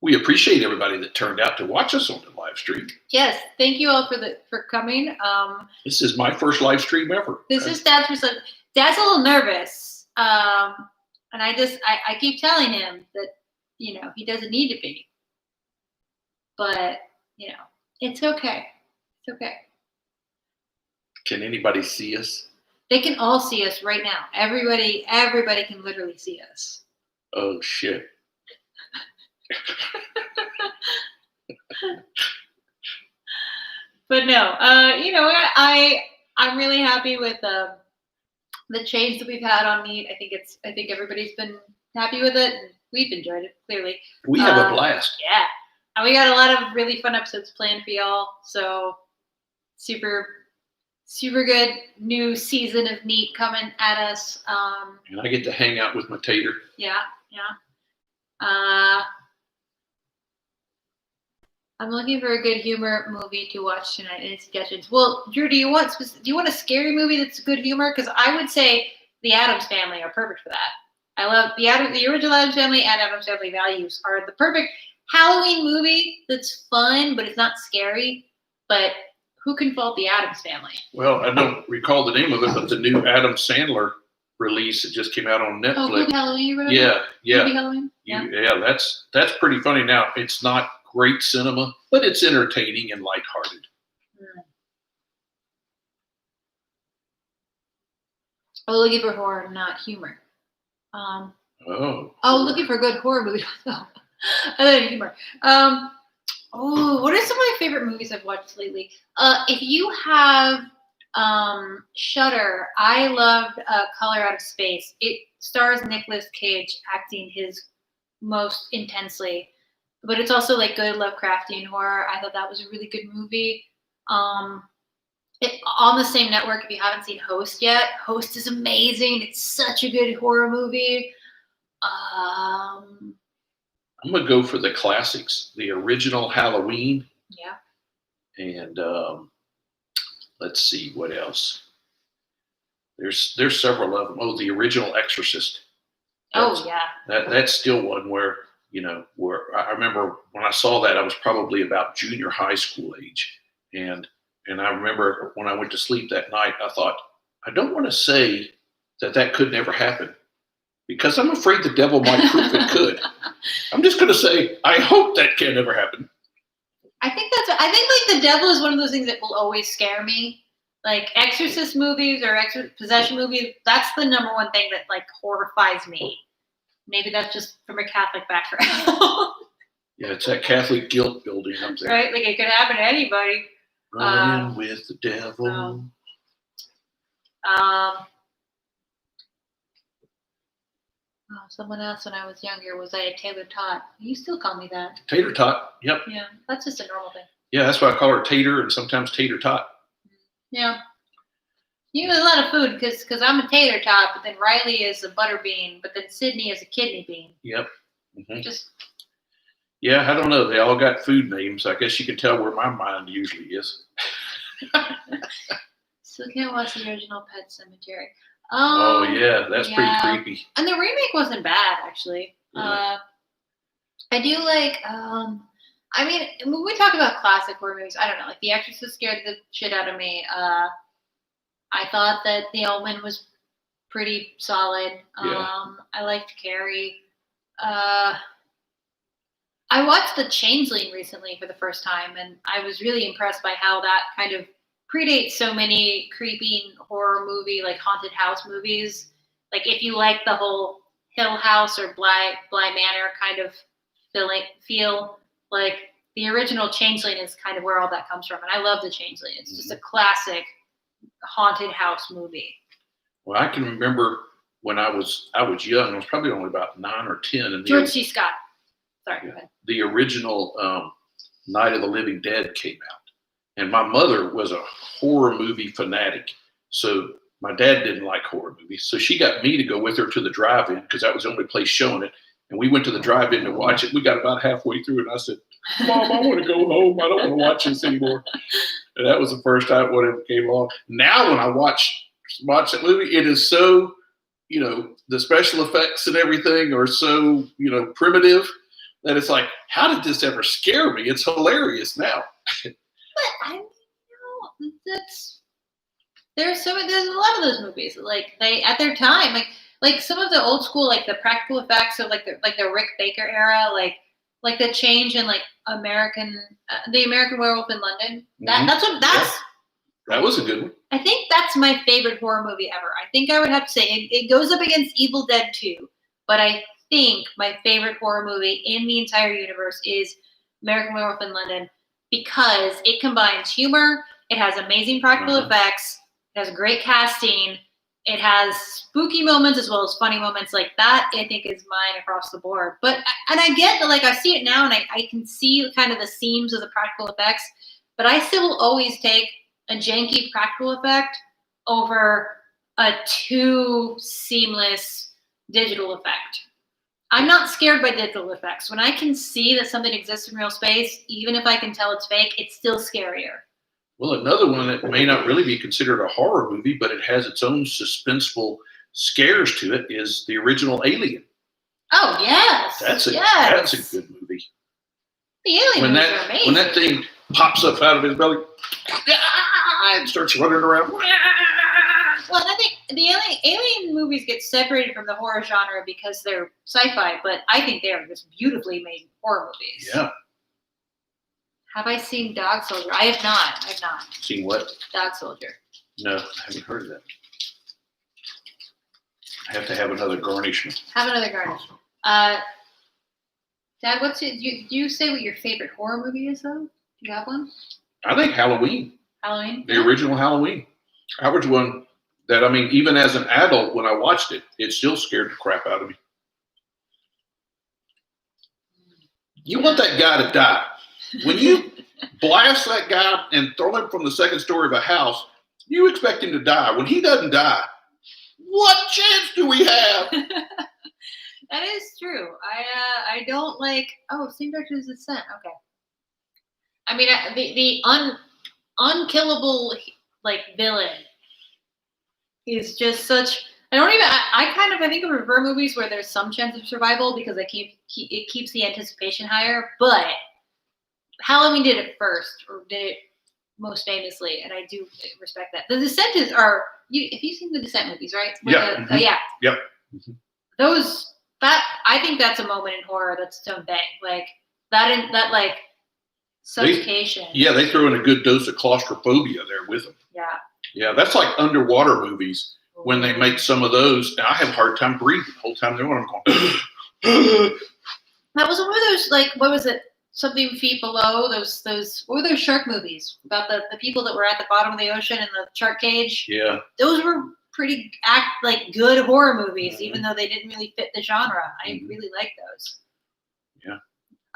We appreciate everybody that turned out to watch us on the live stream. Yes, thank you all for coming. This is my first live stream ever. This is Dad's first. Dad's a little nervous, and I keep telling him that he doesn't need to be, but it's okay. It's okay. Can anybody see us? They can all see us right now. Everybody can literally see us. Oh shit. But no, I'm really happy with the change that we've had on Meet. I think everybody's been happy with it, and we've enjoyed it. Clearly, we have a blast. Yeah, and we got a lot of really fun episodes planned for y'all. So super good new season of Meet coming at us. And I get to hang out with my tater. Yeah. I'm looking for a good humor movie to watch tonight. Any suggestions? Well, Drew, do you want a scary movie that's good humor? Because I would say The Addams Family are perfect for that. I love the original Addams Family and Addams Family Values are the perfect Halloween movie that's fun, but it's not scary. But who can fault The Addams Family? Well, I don't recall the name of it, but the new Adam Sandler release that just came out on Netflix. Oh, Movie Halloween. Yeah. Movie Halloween. Yeah, that's pretty funny. Now it's not great cinema, but it's entertaining and lighthearted. Oh, looking for horror, not humor. Looking for a good horror movie. I love humor. What are some of my favorite movies I've watched lately? If you have Shudder. I loved Color Out of Space. It stars Nicolas Cage acting his most intensely, but it's also like good Lovecraftian horror. I thought that was a really good movie. On the same network, if you haven't seen Host yet, Host is amazing. It's such a good horror movie. I'm gonna go for the classics, the original Halloween. Yeah. And let's see what else. There's several of them. Oh, the original Exorcist. That's still one where where I remember when I saw that I was probably about junior high school age, and I remember when I went to sleep that night I thought I don't want to say that could never happen because I'm afraid the devil might prove it could. I'm just going to say I hope that can never happen. I think like the devil is one of those things that will always scare me. Like Exorcist movies or possession movies, that's the number one thing that like horrifies me. Maybe that's just from a Catholic background. Yeah, it's that Catholic guilt building up there. Right? Like it could happen to anybody. Running with the devil. Someone else when I was younger was a Tater Tot. You still call me that. Tater Tot, yep. Yeah, that's just a normal thing. Yeah, that's why I call her Tater and sometimes Tater Tot. Yeah. You eat a lot of food because I'm a tater tot, but then Riley is a butter bean, but then Sydney is a kidney bean. Yep. Mm-hmm. Yeah, I don't know. They all got food names. I guess you can tell where my mind usually is. Still can't watch the original Pet Sematary. Oh yeah, that's pretty creepy. And the remake wasn't bad actually. Yeah. I do like. I mean, when we talk about classic horror movies, I don't know. Like The Exorcist scared the shit out of me. I thought that The Omen was pretty solid. Yeah. I liked Carrie. I watched The Changeling recently for the first time, and I was really impressed by how that kind of predates so many creepy horror movie, like haunted house movies. Like if you like the whole Hill House or Bly Manor kind of feel, like the original Changeling is kind of where all that comes from. And I love The Changeling. It's just a classic haunted house movie. Well, I can remember when I was young. I was probably only about 9 or 10. And George C. Scott. Sorry, go ahead. The original Night of the Living Dead came out. And my mother was a horror movie fanatic. So my dad didn't like horror movies. So she got me to go with her to the drive-in because that was the only place showing it. And we went to the drive-in to watch it. We got about halfway through and I said, Mom, I want to go home. I don't want to watch this anymore. And that was the first time whatever came along. Now when I watch that movie, it is so, the special effects and everything are so, primitive that it's like, how did this ever scare me? It's hilarious now. But there's a lot of those movies like they at their time like some of the old school like the practical effects of like the Rick Baker era like the change in like the American Werewolf in London. That was a good one. I think that's my favorite horror movie ever. I think I would have to say it goes up against Evil Dead 2, but I think my favorite horror movie in the entire universe is American Werewolf in London. Because it combines humor, it has amazing practical effects, it has great casting, it has spooky moments as well as funny moments. Like that, I think is mine across the board. And I get that, like I see it now, and I can see kind of the seams of the practical effects. But I still will always take a janky practical effect over a too seamless digital effect. I'm not scared by digital effects. When I can see that something exists in real space, even if I can tell it's fake, it's still scarier. Well, another one that may not really be considered a horror movie, but it has its own suspenseful scares to it, is the original Alien. Oh, yes. That's a good movie. The Alien movies are amazing. When that thing pops up out of his belly and starts running around. Well, I think the alien movies get separated from the horror genre because they're sci-fi, but I think they are just beautifully made horror movies. Yeah. Have I seen Dog Soldier? I have not. I've not. Seen what? Dog Soldier. No, I haven't heard of that. I have to have another garnishment. Have another garnishment. Dad, do you say what your favorite horror movie is, though? Do you have one? I think Halloween. Halloween? The original Halloween. Howard's one that, I mean, even as an adult, when I watched it, it still scared the crap out of me. You want that guy to die. When you blast that guy and throw him from the second story of a house, you expect him to die. When he doesn't die, what chance do we have? That is true. I don't like. Oh, same director as Descent. Okay. I mean, the unkillable like villain is just such. I don't even. I think of horror movies where there's some chance of survival because it keeps the anticipation higher. But Halloween did it first, or did it most famously, and I do respect that. The Descent have you seen the Descent movies, right? Yeah. Yeah. Yep. Those. That I think that's a moment in horror that's its own thing. Like that like suffocation. They throw in a good dose of claustrophobia there with them. Yeah. Yeah, that's like underwater movies when they make some of those. And I have a hard time breathing the whole time they're on. I'm going. That was one of those, like, what was it? Something Feet Below. Those what were those shark movies about the people that were at the bottom of the ocean in the shark cage? Yeah. Those were pretty good horror movies, even though they didn't really fit the genre. I really like those. Yeah.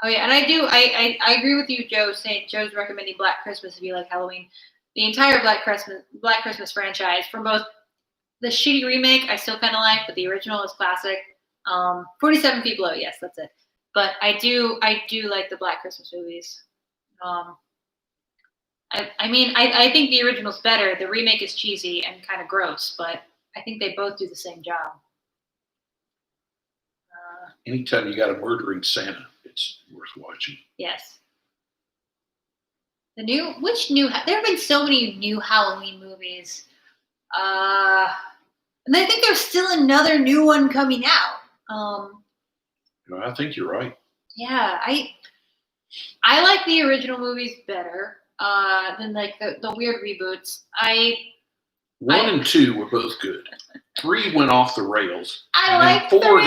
Oh yeah, and I agree with you, Joe. Saying Joe's recommending Black Christmas if you like Halloween. The entire Black Christmas franchise, from both the shitty remake I still kind of like, but the original is classic. 47 Feet Below, yes, that's it. But I do like the Black Christmas movies. I think the original's better. The remake is cheesy and kind of gross, but I think they both do the same job. Anytime you got a murdering Santa, it's worth watching. Yes. There have been so many new Halloween movies. And I think there's still another new one coming out. I think you're right. Yeah, I like the original movies better than like the weird reboots. 1 and 2 were both good. 3 went off the rails. I like 4 3.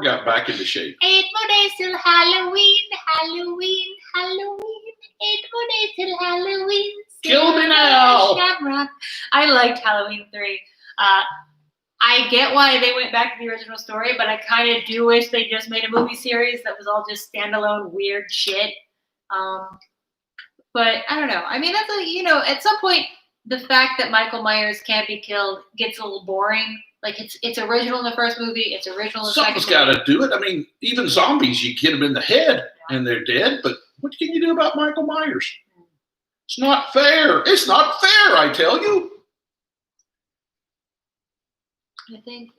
got back into shape. 8 more days till Halloween, Halloween, Halloween. 8 more days till Halloween. Kill me now. Shamrock. I liked Halloween 3. I get why they went back to the original story, but I kind of do wish they just made a movie series that was all just standalone weird shit. But I don't know. I mean, that's at some point, the fact that Michael Myers can't be killed gets a little boring. Like it's original in the first movie, it's original in the second movie. Something's got to do it. I mean, even zombies, you hit them in the head and they're dead. But what can you do about Michael Myers? It's not fair. It's not fair, I tell you. I think.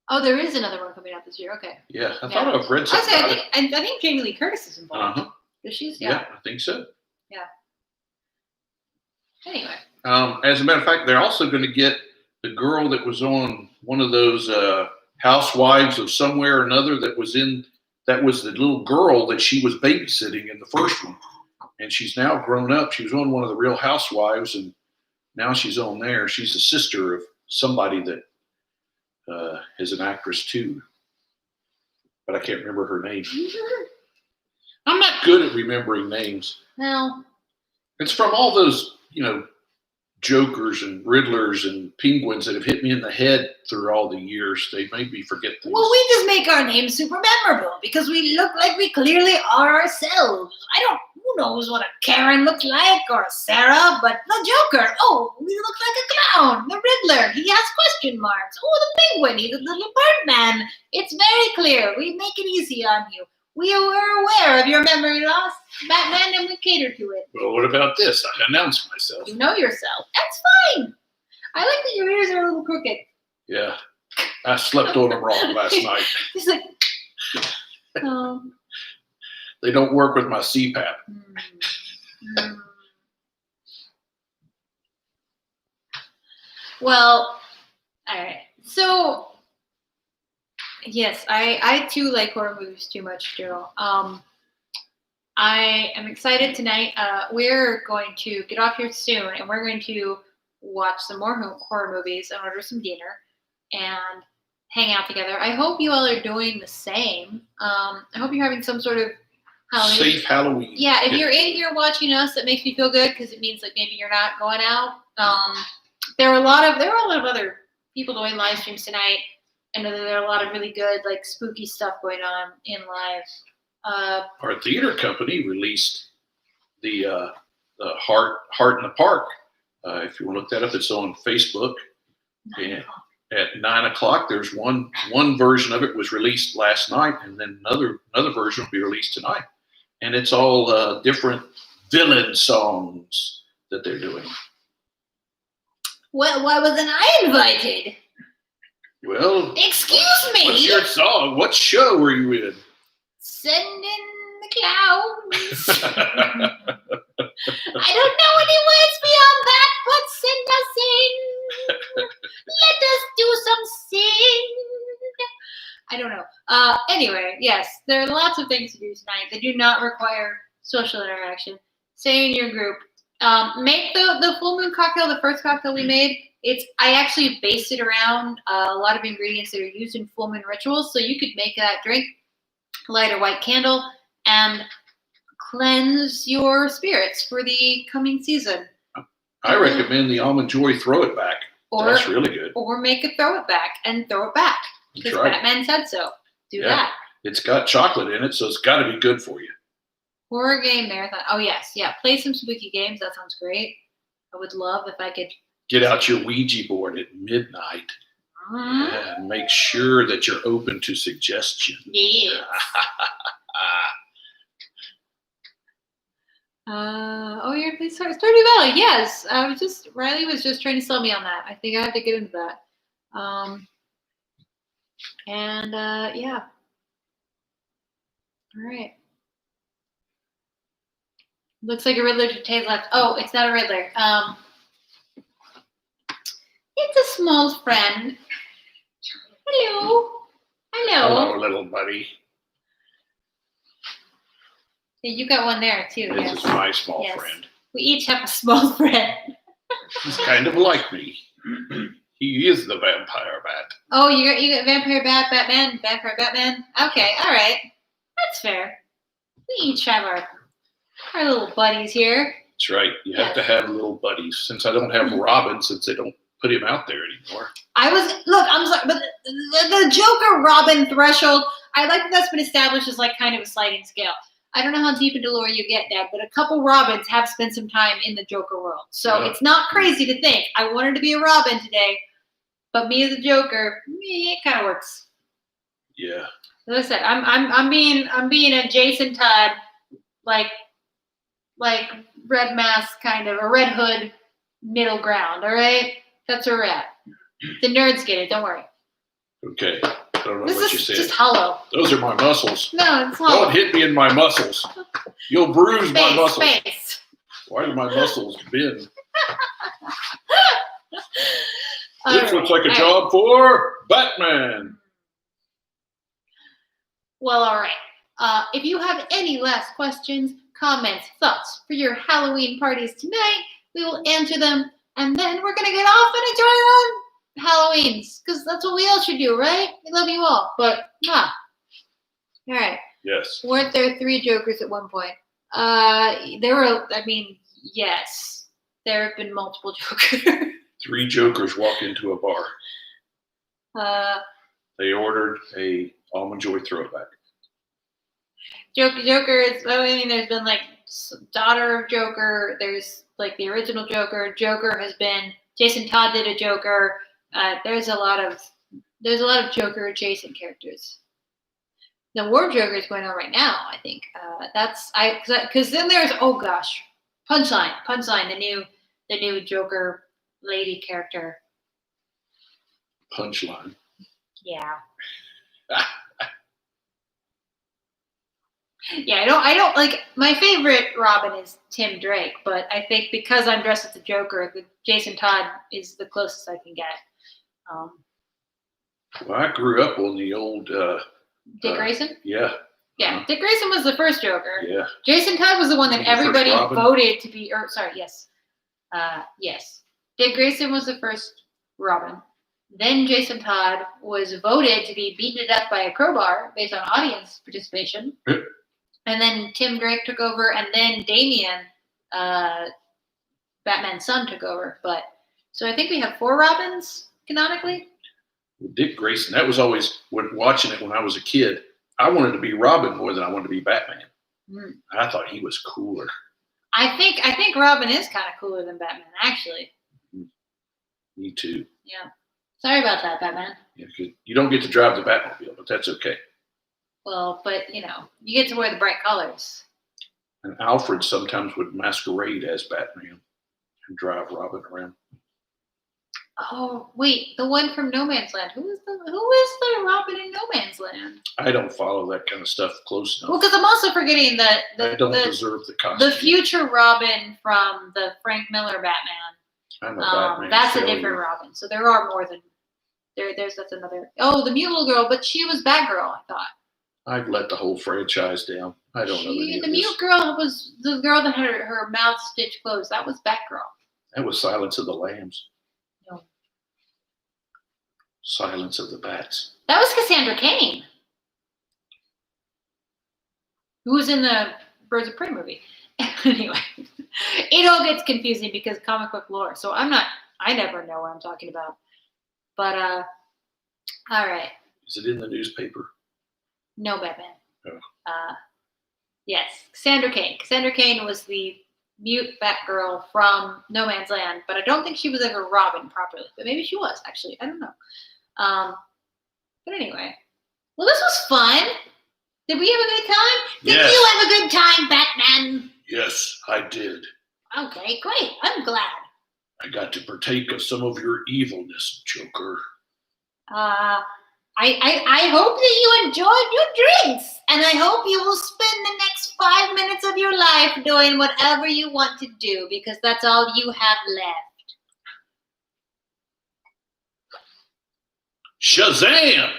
Oh, there is another one coming out this year. Okay. Yeah, I thought I've read something about it. I think Jamie Lee Curtis is involved. Uh-huh. She's Yeah, I think so. Yeah. Anyway. As a matter of fact, they're also going to get the girl that was on one of those Housewives of somewhere or another that was the little girl that she was babysitting in the first one. And she's now grown up. She was on one of the Real Housewives, and now she's on there. She's the sister of somebody that is an actress too. But I can't remember her name. I'm not good at remembering names. No. It's from all those, Jokers and Riddlers and Penguins that have hit me in the head through all the years. They made me forget things. Well, we just make our names super memorable because we look like we clearly are ourselves. Who knows what a Karen looks like or a Sarah, but the Joker, oh, he looks like a clown. The Riddler, he has question marks. Oh, the Penguin, he's a little bird man. It's very clear. We make it easy on you. We were aware of your memory loss, Batman, and we cater to it. Well, what about this? I announce myself. You know yourself. That's fine. I like that your ears are a little crooked. Yeah. I slept on them wrong last night. He's like, oh. They don't work with my CPAP. Well, all right. So, yes, I too like horror movies too much, Joe. I am excited tonight. We're going to get off here soon, and we're going to watch some more horror movies and order some dinner and hang out together. I hope you all are doing the same. I hope you're having some sort of Halloween. Safe Halloween. Yeah, if you're in here watching us, that makes me feel good because it means like maybe you're not going out. There were a lot of other people doing live streams tonight. I know that there are a lot of really good like spooky stuff going on in live. Our theater company released the Heart in the Park. If you want to look that up, it's on Facebook. And at 9:00, there's one version of it was released last night, and then another version will be released tonight. And it's all different villain songs that they're doing. Well, why wasn't I invited? Well, excuse me. What's your song? What show were you in? Send in the clowns. I don't know any words beyond that, but send us in. Let us do some sing. I don't know. Anyway, yes, there are lots of things to do tonight. They do not require social interaction. Stay in your group. Make the full moon cocktail, the first cocktail we made. I actually based it around a lot of ingredients that are used in full moon rituals. So you could make that drink, light a white candle, and cleanse your spirits for the coming season. I recommend the Almond Joy Throw It Back. That's really good. Or make a throw it back and throw it back. Because Batman said so. Do that. It's got chocolate in it, so it's got to be good for you. Horror game marathon. Oh, yes. Yeah. Play some spooky games. That sounds great. I would love if I could. Get out your Ouija board at midnight. And make sure that you're open to suggestion. Yeah. You're gonna play Stardew Valley. Yes. Riley was just trying to sell me on that. I think I have to get into that. Yeah. All right. Looks like a Riddler to Tay's left. Oh, it's not a Riddler. It's a small friend. Hello. Hello, little buddy. Yeah, you got one there too. This is my small friend. We each have a small friend. He's kind of like me. He is the vampire bat. Oh, you got vampire bat, Batman, vampire Batman. Okay, all right, that's fair. We each have our little buddies here. That's right. You have to have little buddies. Since I don't have Robin, since they don't put him out there anymore. I'm sorry, but the Joker Robin threshold, I like that's been established as like kind of a sliding scale. I don't know how deep into lore you get, Dad, but a couple Robins have spent some time in the Joker world. So it's not crazy to think, I wanted to be a Robin today, but me as a Joker, it kind of works. Yeah. As I said, I'm being a Jason Todd, like Red Mask kind of, a Red Hood middle ground, all right? That's where we're at. The nerds get it, don't worry. Okay. I don't know what you said. Just hollow. Those are my muscles. No, it's hollow. Don't hit me in my muscles. You'll bruise my muscles. Space. Why do my muscles bend? This looks like a job for Batman. Well, all right. If you have any last questions, comments, thoughts for your Halloween parties tonight, we will answer them, and then we're going to get off and enjoy our own Halloweens, because that's what we all should do, right? We love you all, but all right. Yes. Weren't there 3 Jokers at one point? Yes, there have been multiple Jokers. 3 Jokers walk into a bar. They ordered a Almond Joy Throwback. Joker is. There's been like daughter of Joker. There's like the original Joker. Joker has been. Jason Todd did a Joker. There's a lot of Joker adjacent characters. The War Joker is going on right now. I think because then there's Punchline, the new Joker lady character. Punchline. Yeah. Yeah, I don't like, my favorite Robin is Tim Drake, but I think because I'm dressed as the Joker, Jason Todd is the closest I can get. Well, I grew up on the old Dick Grayson? Yeah. Yeah, Dick Grayson was the first Joker. Yeah. Jason Todd was the one that everybody voted to be, yes. Yes. Dick Grayson was the first Robin. Then Jason Todd was voted to be beaten to death by a crowbar based on audience participation. And then Tim Drake took over, and then Damian, Batman's son, took over. But so I think we have 4 Robins canonically. Dick Grayson. That was always when watching it when I was a kid. I wanted to be Robin more than I wanted to be Batman. I thought he was cooler. I think Robin is kind of cooler than Batman, actually. Me too. Yeah. Sorry about that, Batman. Yeah, you don't get to drive the Batmobile, but that's okay. Well, but you get to wear the bright colors. And Alfred sometimes would masquerade as Batman and drive Robin around. Oh wait, the one from No Man's Land. Who is the Robin in No Man's Land? I don't follow that kind of stuff close enough. Well, because I'm also forgetting that I don't deserve the costume. The future Robin from the Frank Miller Batman. I'm a Batman. That's a different Robin. So there are more than that's another. Oh, the Mule Girl, but she was Batgirl, I thought. I've let the whole franchise down. I don't know any of The this. Mule Girl was the girl that had her mouth stitched closed. That was Batgirl. That was Silence of the Lambs. No. Silence of the Bats. That was Cassandra Cain, who was in the Birds of Prey movie. Anyway, it all gets confusing because comic book lore. So I never know what I'm talking about. But all right. Is it in the newspaper? No, Batman. Oh. Yes, Cassandra Cain. Cassandra Cain was the mute Batgirl from No Man's Land, but I don't think she was ever Robin properly. But maybe she was, actually. I don't know. But anyway. Well, this was fun. Did we have a good time? Yes. Did you have a good time, Batman? Yes, I did. Okay, great. I'm glad. I got to partake of some of your evilness, Joker. I hope that you enjoyed your drinks, and I hope you will spend the next 5 minutes of your life doing whatever you want to do, because that's all you have left. Shazam!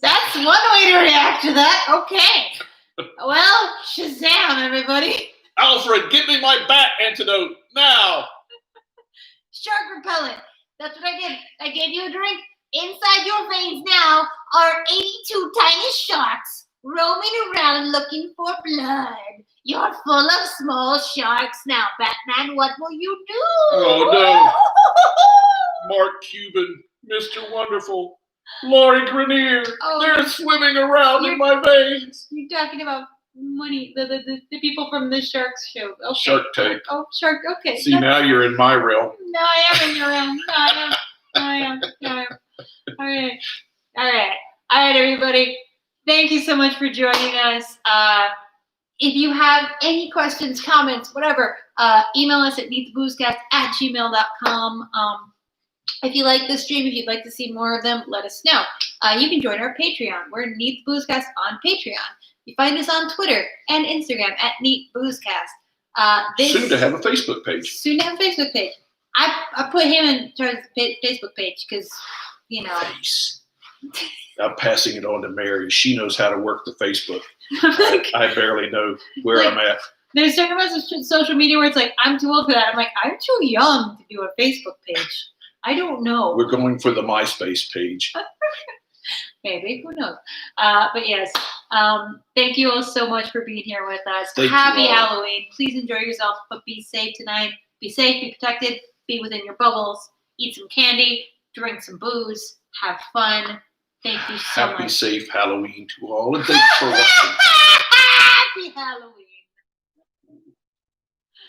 That's one way to react to that. Okay. Well, Shazam, everybody. Alfred, give me my bat antidote now. Shark repellent. That's what I did. I gave you a drink. Inside your veins now are 82 tiny sharks roaming around looking for blood. You're full of small sharks now, Batman. What will you do? Oh, no. Mark Cuban, Mr. Wonderful, Laurie Grenier, they're swimming around in my veins. You're talking about money, the people from the Sharks show. Okay. Shark Tank. Oh, Shark, okay. See, now you're in my realm. No, I am in your realm. No, I am. All right, everybody. Thank you so much for joining us. If you have any questions, comments, whatever, email us at neattheboozecast@gmail.com. If you like this stream, if you'd like to see more of them, let us know. You can join our Patreon. We're Neat the Boozecast on Patreon. You find us on Twitter and Instagram at Neat Boozecast. Soon to have a Facebook page. Soon to have a Facebook page. I put him in charge of the Facebook page because, Face. I'm passing it on to Mary. She knows how to work the Facebook. I barely know where I'm at. There's certain amounts of social media where it's like, I'm too old for that. I'm like, I'm too young to do a Facebook page. I don't know. We're going for the MySpace page. Maybe, who knows? But yes, thank you all so much for being here with us. Thank Happy you all. Halloween. Please enjoy yourself, but be safe tonight. Be safe, be protected, be within your bubbles, eat some candy, drink some booze, have fun. Thank you so much. Happy, safe Halloween to all, and thanks for watching. Happy Halloween.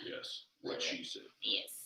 Yes, what she said. Yes.